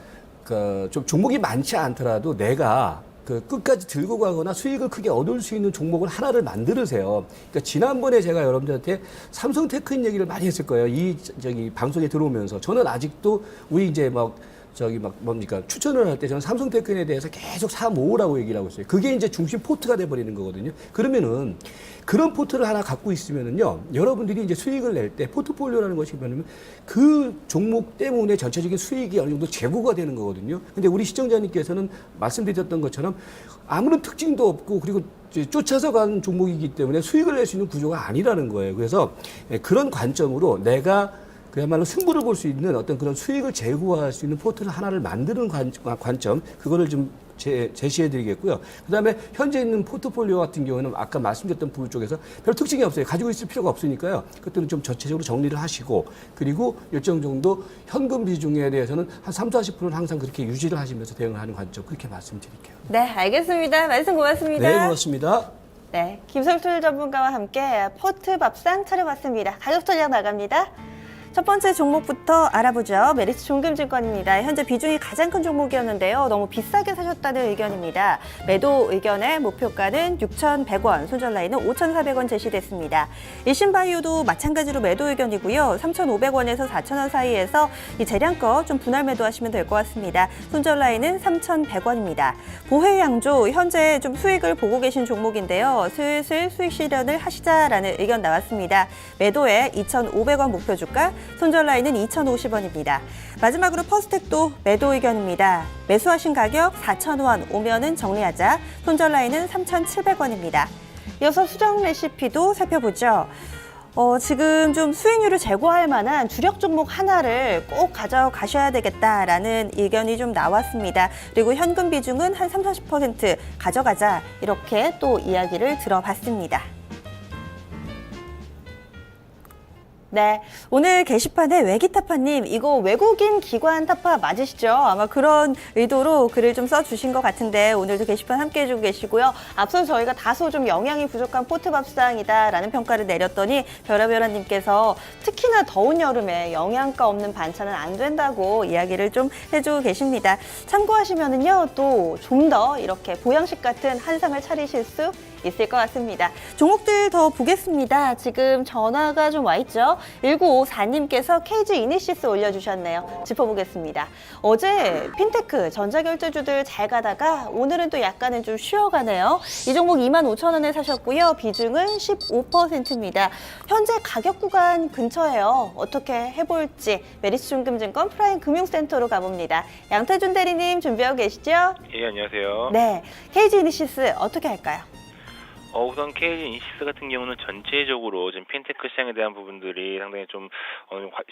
좀 종목이 많지 않더라도 내가 그 끝까지 들고 가거나 수익을 크게 얻을 수 있는 종목을 하나를 만들으세요. 그러니까 지난번에 제가 여러분들한테 삼성테크인 얘기를 많이 했을 거예요. 저기 방송에 들어오면서 저는 아직도 우리 이제 뭡니까 추천을 할 때 저는 삼성테크인에 대해서 계속 사 모으라고 얘기를 하고 있어요. 그게 이제 중심 포트가 돼 버리는 거거든요. 그러면은 그런 포트를 하나 갖고 있으면은요, 여러분들이 이제 수익을 낼 때 포트폴리오라는 것이 뭐냐면 그 종목 때문에 전체적인 수익이 어느 정도 제고가 되는 거거든요. 근데 우리 시청자님께서는 말씀드렸던 것처럼 아무런 특징도 없고 그리고 쫓아서 가는 종목이기 때문에 수익을 낼 수 있는 구조가 아니라는 거예요. 그래서 그런 관점으로 내가 그야말로 승부를 볼 수 있는 어떤 그런 수익을 제고할 수 있는 포트를 하나를 만드는 관점, 그거를 좀 제시해 드리겠고요. 그 다음에 현재 있는 포트폴리오 같은 경우는 아까 말씀드렸던 부분 쪽에서 별 특징이 없어요. 가지고 있을 필요가 없으니까요. 그것들은 좀 전체적으로 정리를 하시고, 그리고 일정 정도 현금 비중에 대해서는 한 30-40%는 항상 그렇게 유지를 하시면서 대응을 하는 관점, 그렇게 말씀드릴게요. 네, 알겠습니다. 말씀 고맙습니다. 네, 고맙습니다. 네, 김설툴 전문가와 함께 포트 밥상 차려봤습니다. 가격 전략 나갑니다. 첫 번째 종목부터 알아보죠. 메리츠 종금증권입니다. 현재 비중이 가장 큰 종목이었는데요. 너무 비싸게 사셨다는 의견입니다. 매도 의견의 목표가는 6,100원, 손절 라인은 5,400원 제시됐습니다. 일신바이오도 마찬가지로 매도 의견이고요. 3,500원에서 4,000원 사이에서 이 재량껏 좀 분할 매도하시면 될 것 같습니다. 손절 라인은 3,100원입니다. 보혜양조, 현재 좀 수익을 보고 계신 종목인데요. 슬슬 수익 실현을 하시자라는 의견 나왔습니다. 매도에 2,500원 목표 주가, 손절 라인은 2,050원입니다. 마지막으로 퍼스텍도 매도 의견입니다. 매수하신 가격 4,000원 오면은 정리하자. 손절 라인은 3,700원입니다. 이어서 수정 레시피도 살펴보죠. 지금 좀 수익률을 제고할 만한 주력 종목 하나를 꼭 가져가셔야 되겠다라는 의견이 좀 나왔습니다. 그리고 현금 비중은 한 30-40% 가져가자, 이렇게 또 이야기를 들어봤습니다. 네, 오늘 게시판에 외기타파님, 이거 외국인 기관 타파 맞으시죠? 아마 그런 의도로 글을 좀 써주신 것 같은데 오늘도 게시판 함께 해주고 계시고요. 앞서 저희가 다소 좀 영양이 부족한 포트밥상이다라는 평가를 내렸더니 별아별아님께서 특히나 더운 여름에 영양가 없는 반찬은 안 된다고 이야기를 좀 해주고 계십니다. 참고하시면은요, 또 좀 더 이렇게 보양식 같은 한상을 차리실 수 있을 것 같습니다. 종목들 더 보겠습니다. 지금 전화가 좀 와 있죠? 1954님께서 KG 이니시스 올려주셨네요. 짚어보겠습니다. 어제 핀테크 전자결제주들 잘 가다가 오늘은 또 약간은 좀 쉬어가네요. 이 종목 25,000원에 사셨고요. 비중은 15%입니다. 현재 가격 구간 근처예요. 어떻게 해볼지 메리츠중금증권 프라임 금융센터로 가봅니다. 양태준 대리님 준비하고 계시죠? 예, 안녕하세요. 네, KG 이니시스 어떻게 할까요? 우선 KG 이니시스 같은 경우는 전체적으로 지금 핀테크 시장에 대한 부분들이 상당히 좀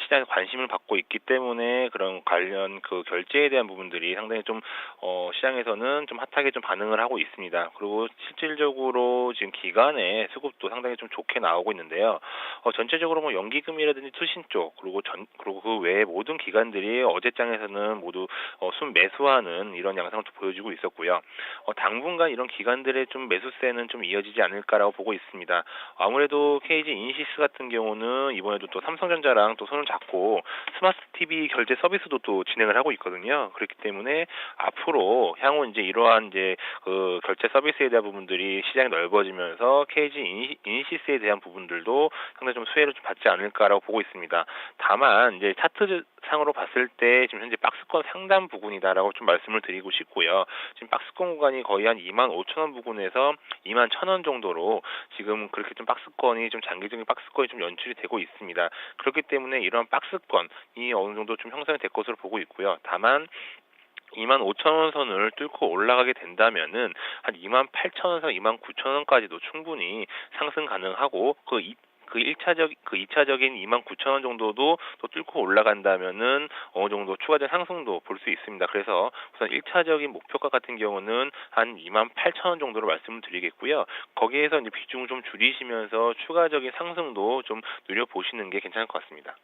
시장에 관심을 받고 있기 때문에 그런 관련 그 결제에 대한 부분들이 상당히 좀 시장에서는 좀 핫하게 좀 반응을 하고 있습니다. 그리고 실질적으로 지금 기간의 수급도 상당히 좀 좋게 나오고 있는데요. 전체적으로 뭐 연기금이라든지 투신 쪽 그리고 그 외에 모든 기관들이 어제장에서는 모두 순매수하는 이런 양상을 또 보여주고 있었고요. 당분간 이런 기관들의 좀 매수세는 좀 이어지지 않을까라고 보고 있습니다. 아무래도 KG 이니시스 같은 경우는 이번에도 또 삼성전자랑 또 손을 잡고 스마트 TV 결제 서비스도 또 진행을 하고 있거든요. 그렇기 때문에 앞으로 향후 이제 이러한 이제 그 결제 서비스에 대한 부분들이 시장이 넓어지면서 KG 이니시스에 대한 부분들도 상당히 좀 수혜를 좀 받지 않을까라고 보고 있습니다. 다만 이제 차트 상으로 봤을 때 지금 현재 박스권 상단 부근이다라고 좀 말씀을 드리고 싶고요. 지금 박스권 구간이 거의 한 25,000원 부근에서 21,000원 정도로 지금 그렇게 좀 박스권이 좀 장기적인 박스권이 좀 연출이 되고 있습니다. 그렇기 때문에 이런 박스권이 어느 정도 좀 형성이 될 것으로 보고 있고요. 다만 25,000원 선을 뚫고 올라가게 된다면은 한 28,000원에서 29,000원까지도 충분히 상승 가능하고 그 2차적인 29,000원 정도도 또 뚫고 올라간다면은 어느 정도 추가된 상승도 볼 수 있습니다. 그래서 우선 1차적인 목표가 같은 경우는 한 28,000원 정도로 말씀을 드리겠고요. 거기에서 이제 비중을 좀 줄이시면서 추가적인 상승도 좀 누려보시는 게 괜찮을 것 같습니다.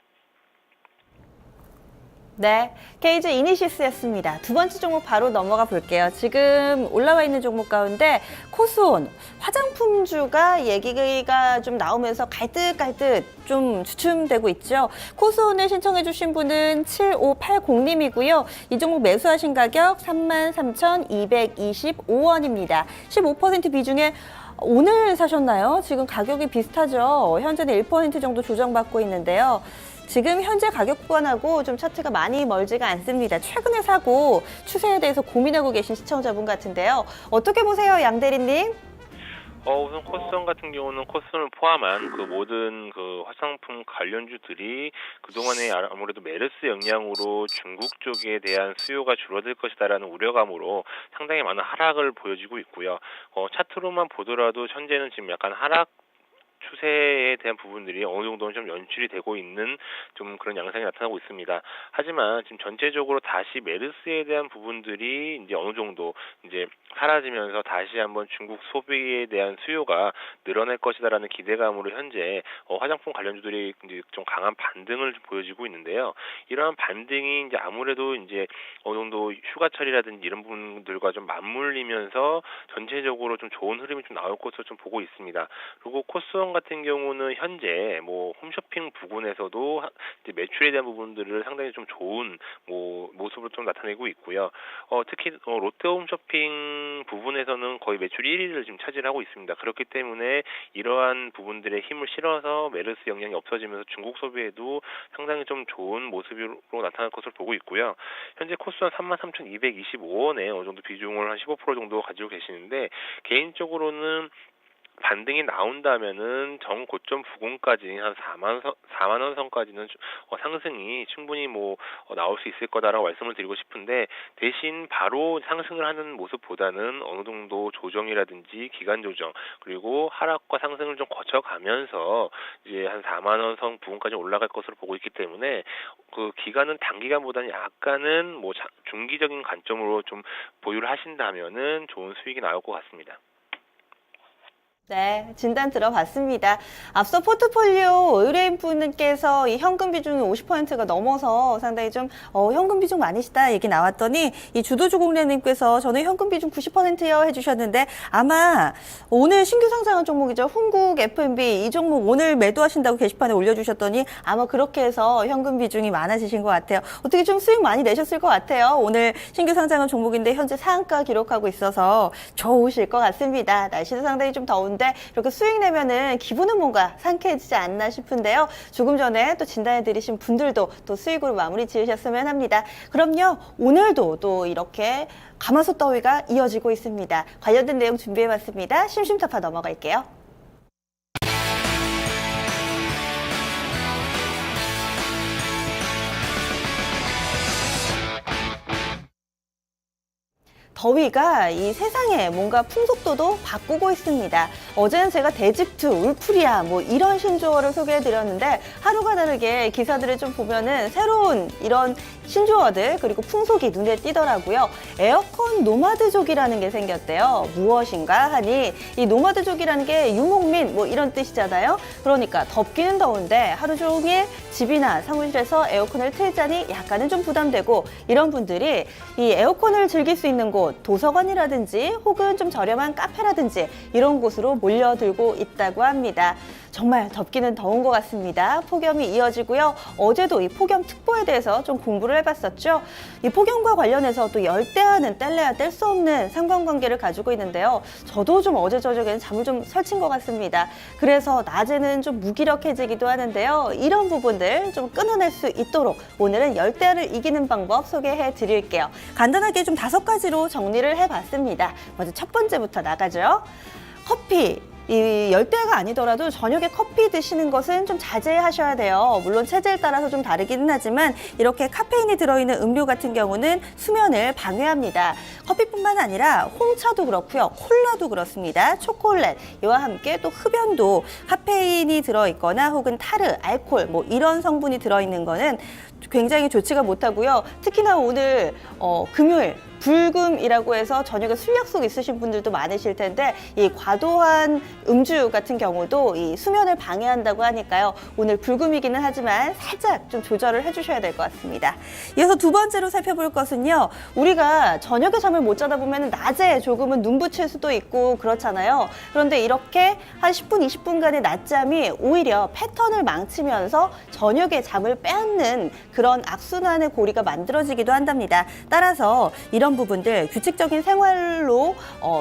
네, KG 이니시스였습니다. 두 번째 종목 바로 넘어가 볼게요. 지금 올라와 있는 종목 가운데 코스온, 화장품주가 얘기가 좀 나오면서 갈듯갈듯 좀 주춤되고 있죠. 코스온을 신청해 주신 분은 7580님이고요. 이 종목 매수하신 가격 33,225원입니다. 15% 비중에 오늘 사셨나요? 지금 가격이 비슷하죠. 현재는 1% 정도 조정받고 있는데요. 지금 현재 가격 구간하고 좀 차트가 많이 멀지가 않습니다. 최근에 사고 추세에 대해서 고민하고 계신 시청자분 같은데요. 어떻게 보세요, 양 대리님? 우선 코스온 같은 경우는 코스온을 포함한 그 모든 그 화장품 관련주들이 그동안에 아무래도 메르스 영향으로 중국 쪽에 대한 수요가 줄어들 것이다라는 우려감으로 상당히 많은 하락을 보여주고 있고요. 차트로만 보더라도 현재는 지금 약간 하락 추세에 대한 부분들이 어느 정도는 좀 연출이 되고 있는 좀 그런 양상이 나타나고 있습니다. 하지만 지금 전체적으로 다시 메르스에 대한 부분들이 이제 어느 정도 이제 사라지면서 다시 한번 중국 소비에 대한 수요가 늘어날 것이다라는 기대감으로 현재 화장품 관련주들이 이제 좀 강한 반등을 보여주고 있는데요. 이러한 반등이 이제 아무래도 이제 어느 정도 휴가철이라든지 이런 부분들과 좀 맞물리면서 전체적으로 좀 좋은 흐름이 좀 나올 것으로 좀 보고 있습니다. 그리고 코스원 같은 경우는 현재 뭐 홈쇼핑 부근에서도 이제 매출에 대한 부분들을 상당히 좀 좋은 모습으로 좀 나타내고 있고요. 특히 롯데 홈쇼핑 부분에서는 거의 매출 1위를 지금 차지하고 있습니다. 그렇기 때문에 이러한 부분들의 힘을 실어서 메르스 영향이 없어지면서 중국 소비에도 상당히 좀 좋은 모습으로 나타날 것으로 보고 있고요. 현재 코스는 33,225원에 어느 정도 비중을 한 15% 정도 가지고 계시는데 개인적으로는 반등이 나온다면은 정고점 부근까지 한 4만 원 선까지는 상승이 충분히 나올 수 있을 거다라고 말씀을 드리고 싶은데 대신 바로 상승을 하는 모습보다는 어느 정도 조정이라든지 기간 조정 그리고 하락과 상승을 좀 거쳐가면서 이제 한 4만 원 선 부근까지 올라갈 것으로 보고 있기 때문에 그 기간은 단기간보다는 약간은 중기적인 관점으로 좀 보유를 하신다면은 좋은 수익이 나올 것 같습니다. 네, 진단 들어봤습니다. 앞서 포트폴리오 의뢰인분께서 이 현금 비중이 50%가 넘어서 상당히 좀 현금 비중 많으시다 얘기 나왔더니 이 주도주공래님께서 저는 현금 비중 90%요 해주셨는데 아마 오늘 신규 상장한 종목이죠. 훈국 F&B 이 종목 오늘 매도하신다고 게시판에 올려주셨더니 아마 그렇게 해서 현금 비중이 많아지신 것 같아요. 어떻게 좀 수익 많이 내셨을 것 같아요. 오늘 신규 상장한 종목인데 현재 상한가 기록하고 있어서 좋으실 것 같습니다. 날씨도 상당히 좀 더운데 이렇게 수익 내면은 기분은 뭔가 상쾌해지지 않나 싶은데요. 조금 전에 또 진단해드리신 분들도 또 수익으로 마무리 지으셨으면 합니다. 그럼요, 오늘도 또 이렇게 가마솥 더위가 이어지고 있습니다. 관련된 내용 준비해봤습니다. 심심타파 넘어갈게요. 더위가 이 세상에 뭔가 풍속도도 바꾸고 있습니다. 어제는 제가 데집트, 울프리아 뭐 이런 신조어를 소개해드렸는데 하루가 다르게 기사들을 좀 보면은 새로운 이런 신조어들 그리고 풍속이 눈에 띄더라고요. 에어컨 노마드족이라는 게 생겼대요. 무엇인가 하니 이 노마드족이라는 게 유목민 뭐 이런 뜻이잖아요. 그러니까 덥기는 더운데 하루 종일 집이나 사무실에서 에어컨을 틀자니 약간은 좀 부담되고 이런 분들이 이 에어컨을 즐길 수 있는 곳 도서관이라든지 혹은 좀 저렴한 카페라든지 이런 곳으로 몰려들고 있다고 합니다. 정말 덥기는 더운 것 같습니다. 폭염이 이어지고요. 어제도 이 폭염특보에 대해서 좀 공부를 해봤었죠. 이 폭염과 관련해서 또 열대야는 뗄래야 뗄 수 없는 상관관계를 가지고 있는데요. 저도 좀 어제 저녁에는 잠을 좀 설친 것 같습니다. 그래서 낮에는 좀 무기력해지기도 하는데요. 이런 부분들 좀 끊어낼 수 있도록 오늘은 열대야를 이기는 방법 소개해 드릴게요. 간단하게 좀 5가지로 정리를 해봤습니다. 먼저 첫 번째부터 나가죠. 커피. 이 열대야가 아니더라도 저녁에 커피 드시는 것은 좀 자제하셔야 돼요. 물론 체질에 따라서 좀 다르기는 하지만 이렇게 카페인이 들어있는 음료 같은 경우는 수면을 방해합니다. 커피뿐만 아니라 홍차도 그렇고요. 콜라도 그렇습니다. 초콜릿 이와 함께 또 흡연도 카페인이 들어있거나 혹은 타르, 알코올 뭐 이런 성분이 들어있는 거는 굉장히 좋지가 못하고요. 특히나 오늘 금요일 불금이라고 해서 저녁에 술 약속 있으신 분들도 많으실 텐데 이 과도한 음주 같은 경우도 이 수면을 방해한다고 하니까요. 오늘 불금이기는 하지만 살짝 좀 조절을 해주셔야 될 것 같습니다. 이어서 두 번째로 살펴볼 것은요. 우리가 저녁에 잠을 못 자다 보면 낮에 조금은 눈 부칠 수도 있고 그렇잖아요. 그런데 이렇게 한 10분, 20분간의 낮잠이 오히려 패턴을 망치면서 저녁에 잠을 빼앗는 그런 악순환의 고리가 만들어지기도 한답니다. 따라서 이런 부분들 규칙적인 생활로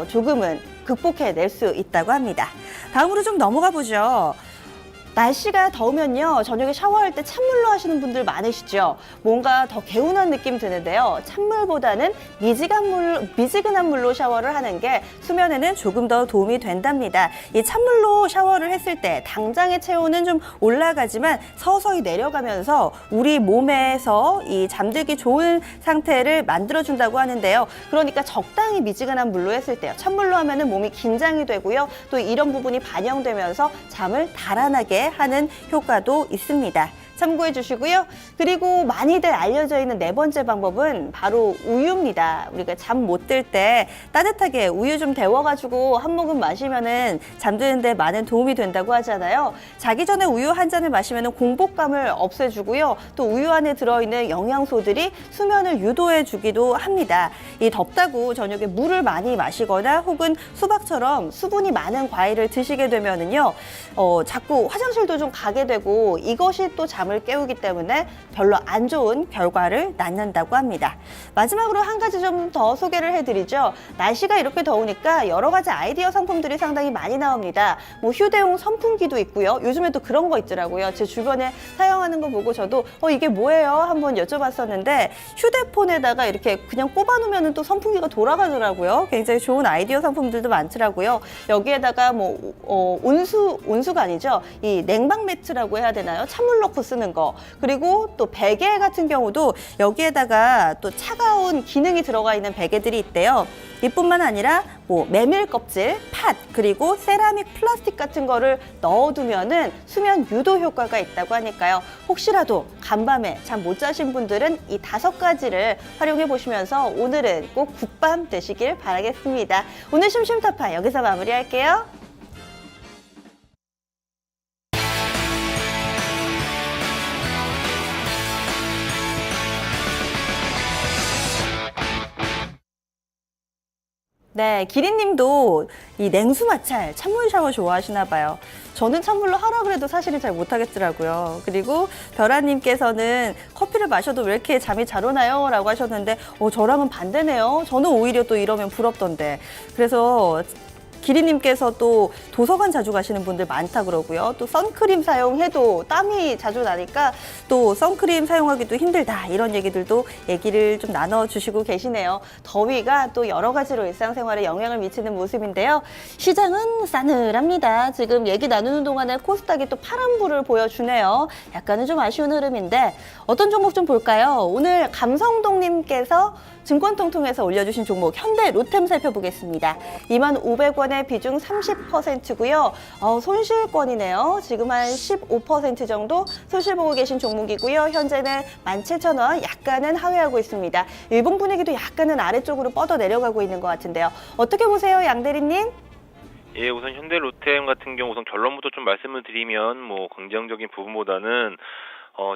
조금은 극복해낼 수 있다고 합니다. 다음으로 좀 넘어가 보죠. 날씨가 더우면요. 저녁에 샤워할 때 찬물로 하시는 분들 많으시죠. 뭔가 더 개운한 느낌 드는데요. 찬물보다는 미지근한 물로 샤워를 하는 게 수면에는 조금 더 도움이 된답니다. 이 찬물로 샤워를 했을 때 당장의 체온은 좀 올라가지만 서서히 내려가면서 우리 몸에서 이 잠들기 좋은 상태를 만들어준다고 하는데요. 그러니까 적당히 미지근한 물로 했을 때요. 찬물로 하면은 몸이 긴장이 되고요. 또 이런 부분이 반영되면서 잠을 달아나게 하는 효과도 있습니다. 참고해 주시고요. 그리고 많이들 알려져 있는 네 번째 방법은 바로 우유입니다. 우리가 잠 못 들 때 따뜻하게 우유 좀 데워가지고 한 모금 마시면은 잠드는데 많은 도움이 된다고 하잖아요. 자기 전에 우유 한 잔을 마시면은 공복감을 없애주고요. 또 우유 안에 들어있는 영양소들이 수면을 유도해 주기도 합니다. 이 덥다고 저녁에 물을 많이 마시거나 혹은 수박처럼 수분이 많은 과일을 드시게 되면은요, 자꾸 화장실도 좀 가게 되고 이것이 또 잠을 깨우기 때문에 별로 안 좋은 결과를 낳는다고 합니다. 마지막으로 한 가지 좀 더 소개를 해드리죠. 날씨가 이렇게 더우니까 여러 가지 아이디어 상품들이 상당히 많이 나옵니다. 뭐 휴대용 선풍기도 있고요. 요즘에 또 그런 거 있더라고요. 제 주변에 사용하는 거 보고 저도 이게 뭐예요? 한번 여쭤봤었는데 휴대폰에다가 이렇게 그냥 꼽아놓으면 또 선풍기가 돌아가더라고요. 굉장히 좋은 아이디어 상품들도 많더라고요. 여기에다가 뭐 온수가 아니죠. 이 냉방 매트라고 해야 되나요? 찬물 넣고 쓰는 거. 그리고 또 베개 같은 경우도 여기에다가 또 차가운 기능이 들어가 있는 베개들이 있대요. 이뿐만 아니라 뭐 메밀 껍질, 팥, 그리고 세라믹 플라스틱 같은 거를 넣어두면은 수면 유도 효과가 있다고 하니까요. 혹시라도 간밤에 잠 못 자신 분들은 이 5가지를 활용해 보시면서 오늘은 꼭 굿밤 되시길 바라겠습니다. 오늘 심심타파 여기서 마무리할게요. 네, 기린님도 이 냉수 마찰 찬물 샤워 좋아하시나 봐요. 저는 찬물로 하라 그래도 사실은 잘 못하겠더라고요. 그리고 별아님께서는 커피를 마셔도 왜 이렇게 잠이 잘 오나요? 라고 하셨는데 저랑은 반대네요. 저는 오히려 또 이러면 부럽던데. 그래서 기린님께서 또 도서관 자주 가시는 분들 많다 그러고요. 또 선크림 사용해도 땀이 자주 나니까 또 선크림 사용하기도 힘들다 이런 얘기를 좀 나눠주시고 계시네요. 더위가 또 여러 가지로 일상생활에 영향을 미치는 모습인데요. 시장은 싸늘합니다. 지금 얘기 나누는 동안에 코스닥이 또 파란불을 보여주네요. 약간은 좀 아쉬운 흐름인데 어떤 종목 좀 볼까요? 오늘 감성동님께서 증권통통에서 올려주신 종목 현대 로템 살펴보겠습니다. 25,500원의 비중 30%고요. 손실권이네요. 지금 한 15% 정도 손실 보고 계신 종목이고요. 현재는 17,000원 약간은 하회하고 있습니다. 일봉 분위기도 약간은 아래쪽으로 뻗어 내려가고 있는 것 같은데요. 어떻게 보세요, 양 대리님? 예, 우선 현대 로템 같은 경우 우선 결론부터 좀 말씀을 드리면 뭐 긍정적인 부분보다는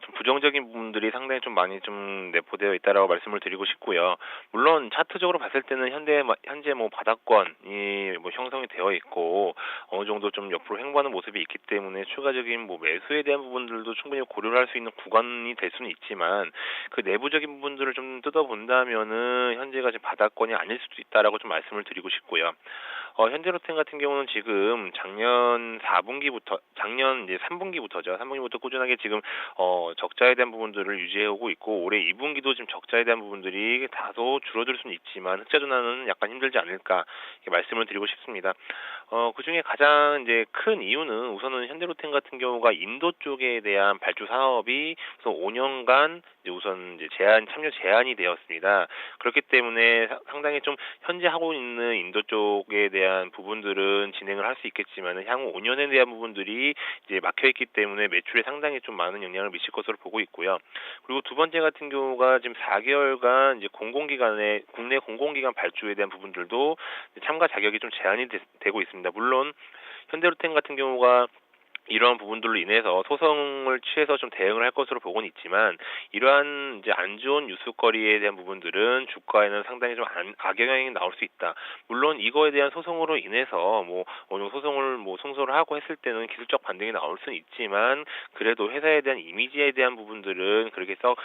좀 부정적인 부분들이 상당히 좀 많이 좀 내포되어 있다라고 말씀을 드리고 싶고요. 물론 차트적으로 봤을 때는 현재 뭐 바닥권이 뭐 형성이 되어 있고 어느 정도 좀 옆으로 횡보하는 모습이 있기 때문에 추가적인 뭐 매수에 대한 부분들도 충분히 고려를 할 수 있는 구간이 될 수는 있지만 그 내부적인 부분들을 좀 뜯어본다면은 현재가 지금 바닥권이 아닐 수도 있다라고 좀 말씀을 드리고 싶고요. 현대로템 같은 경우는 지금 작년 3분기부터 꾸준하게 지금 적자에 대한 부분들을 유지해오고 있고 올해 2분기도 지금 적자에 대한 부분들이 다소 줄어들 수는 있지만 흑자 전환은 약간 힘들지 않을까 이렇게 말씀을 드리고 싶습니다. 그 중에 가장 이제 큰 이유는 우선은 현대로템 같은 경우가 인도 쪽에 대한 발주 사업이 우선 5년간 우선 참여 제한이 되었습니다. 그렇기 때문에 상당히 좀 현재 하고 있는 인도 쪽에 대한 부분들은 진행을 할 수 있겠지만 향후 5년에 대한 부분들이 이제 막혀 있기 때문에 매출에 상당히 좀 많은 영향을 미칠 것으로 보고 있고요. 그리고 두 번째 같은 경우가 지금 4개월간 이제 국내 공공기관 발주에 대한 부분들도 참가 자격이 좀 제한이 되고 있습니다. 물론 현대로템 같은 경우가 이러한 부분들로 인해서 소송을 취해서 좀 대응을 할 것으로 보고는 있지만 이러한 이제 안 좋은 뉴스거리에 대한 부분들은 주가에는 상당히 좀 악영향이 나올 수 있다. 물론 이거에 대한 소송으로 인해서 뭐 어느 정도 소송을 승소를 하고 했을 때는 기술적 반등이 나올 수는 있지만 그래도 회사에 대한 이미지에 대한 부분들은 그렇게 썩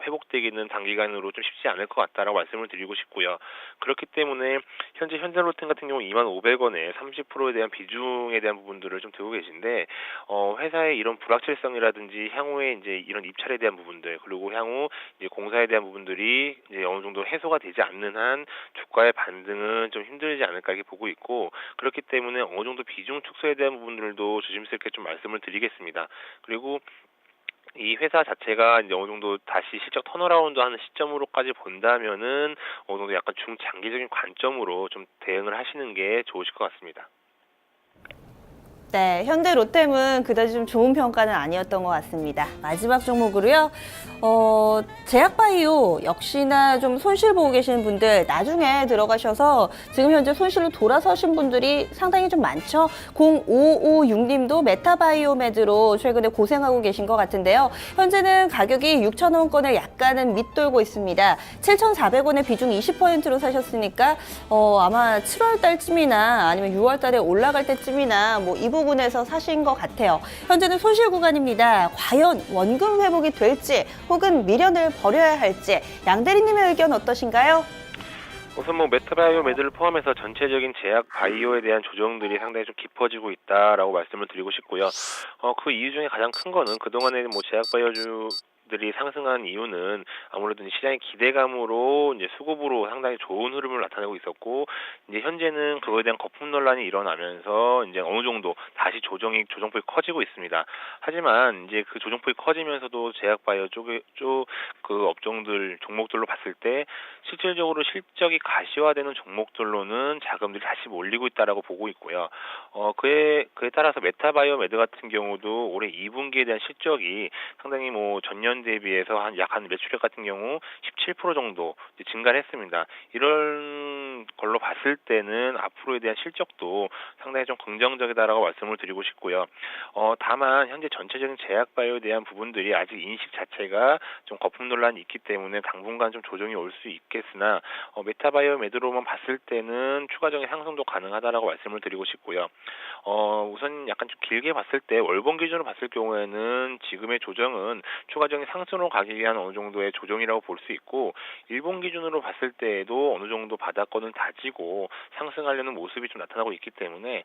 회복되기는 단기간으로 좀 쉽지 않을 것 같다라고 말씀을 드리고 싶고요. 그렇기 때문에 현재 현대로템 같은 경우 25,500원에 30%에 대한 비중에 대한 부분들을 좀 들고 계신데 회사의 이런 불확실성이라든지 향후에 이제 이런 입찰에 대한 부분들 그리고 향후 이제 공사에 대한 부분들이 이제 어느 정도 해소가 되지 않는 한 주가의 반등은 좀 힘들지 않을까 이렇게 보고 있고 그렇기 때문에 어느 정도 비중 축소에 대한 부분들도 조심스럽게 좀 말씀을 드리겠습니다. 그리고 이 회사 자체가 이제 어느 정도 다시 실적 턴어라운드 하는 시점으로까지 본다면은 어느 정도 약간 중장기적인 관점으로 좀 대응을 하시는 게 좋으실 것 같습니다. 네, 현대 로템은 그다지 좀 좋은 평가는 아니었던 것 같습니다. 마지막 종목으로요. 제약바이오 역시나 좀 손실 보고 계시는 분들 나중에 들어가셔서 지금 현재 손실로 돌아서신 분들이 상당히 좀 많죠. 0556님도 메타바이오메드로 최근에 고생하고 계신 것 같은데요. 현재는 가격이 6,000원권을 약간은 밑돌고 있습니다. 7,400원의 비중 20%로 사셨으니까 아마 7월 달쯤이나 아니면 6월 달에 올라갈 때쯤이나 이 부분에서 사신 것 같아요. 현재는 손실 구간입니다. 과연 원금 회복이 될지 혹은 미련을 버려야 할지 양 대리님의 의견 어떠신가요? 우선 메타바이오메드를 포함해서 전체적인 제약 바이오에 대한 조정들이 상당히 좀 깊어지고 있다라고 말씀을 드리고 싶고요. 그 이유 중에 가장 큰 거는 그동안에 제약 바이오주들이 상승한 이유는 아무래도 시장의 기대감으로 이제 수급으로 상당히 좋은 흐름을 나타내고 있었고 이제 현재는 그거에 대한 거품 논란이 일어나면서 이제 어느 정도 다시 조정폭이 커지고 있습니다. 하지만 이제 그 조정폭이 커지면서도 제약 바이오 그 업종들 종목들로 봤을 때 실질적으로 실적이 가시화되는 종목들로는 자금들이 다시 몰리고 있다라고 보고 있고요. 그에 따라서 메타바이오메드 같은 경우도 올해 2분기에 대한 실적이 상당히 전년 대비해서 약 매출액 같은 경우 17% 정도 증가를 했습니다. 이런 걸로 봤을 때는 앞으로에 대한 실적도 상당히 좀 긍정적이다라고 말씀을 드리고 싶고요. 다만 현재 전체적인 제약바이오에 대한 부분들이 아직 인식 자체가 좀 거품 논란이 있기 때문에 당분간 좀 조정이 올 수 있겠으나 메타바이오 매도로만 봤을 때는 추가적인 상승도 가능하다라고 말씀을 드리고 싶고요. 우선 약간 좀 길게 봤을 때 월봉 기준으로 봤을 경우에는 지금의 조정은 추가적인 상승으로 가기 위한 어느 정도의 조정이라고 볼 수 있고 일봉 기준으로 봤을 때에도 어느 정도 바닥권을 다지고 상승하려는 모습이 좀 나타나고 있기 때문에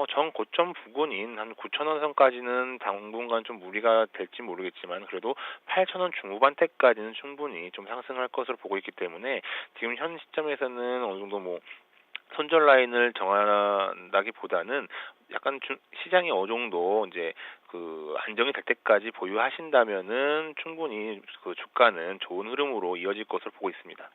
전 고점 부근인 한 9,000원 선까지는 당분간 좀 무리가 될지 모르겠지만 그래도 8,000원 중후반대까지는 충분히 좀 상승할 것으로 보고 있기 때문에 지금 현 시점에서는 어느 정도 뭐 손절 라인을 정한다기보다는 약간 시장이 어느 정도 이제 그 안정이 될 때까지 보유하신다면은 충분히 그 주가는 좋은 흐름으로 이어질 것으로 보고 있습니다.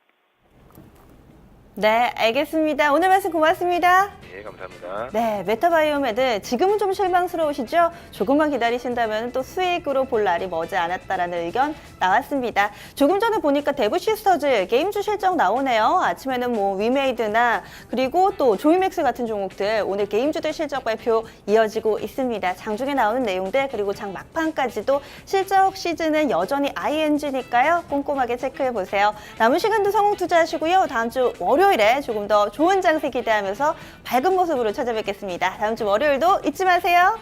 네, 알겠습니다. 오늘 말씀 고맙습니다. 네, 감사합니다. 네, 메타바이오메드 지금은 좀 실망스러우시죠? 조금만 기다리신다면 또 수익으로 볼 날이 머지 않았다라는 의견 나왔습니다. 조금 전에 보니까 데브시스터즈 게임주 실적 나오네요. 아침에는 뭐 위메이드나 그리고 또 조이맥스 같은 종목들 오늘 게임주들 실적 발표 이어지고 있습니다. 장중에 나오는 내용들 그리고 장 막판까지도 실적 시즌은 여전히 ING니까요. 꼼꼼하게 체크해 보세요. 남은 시간도 성공 투자하시고요. 다음 주 월요일에 조금 더 좋은 장세 기대하면서 밝은 모습으로 찾아뵙겠습니다. 다음 주 월요일도 잊지 마세요.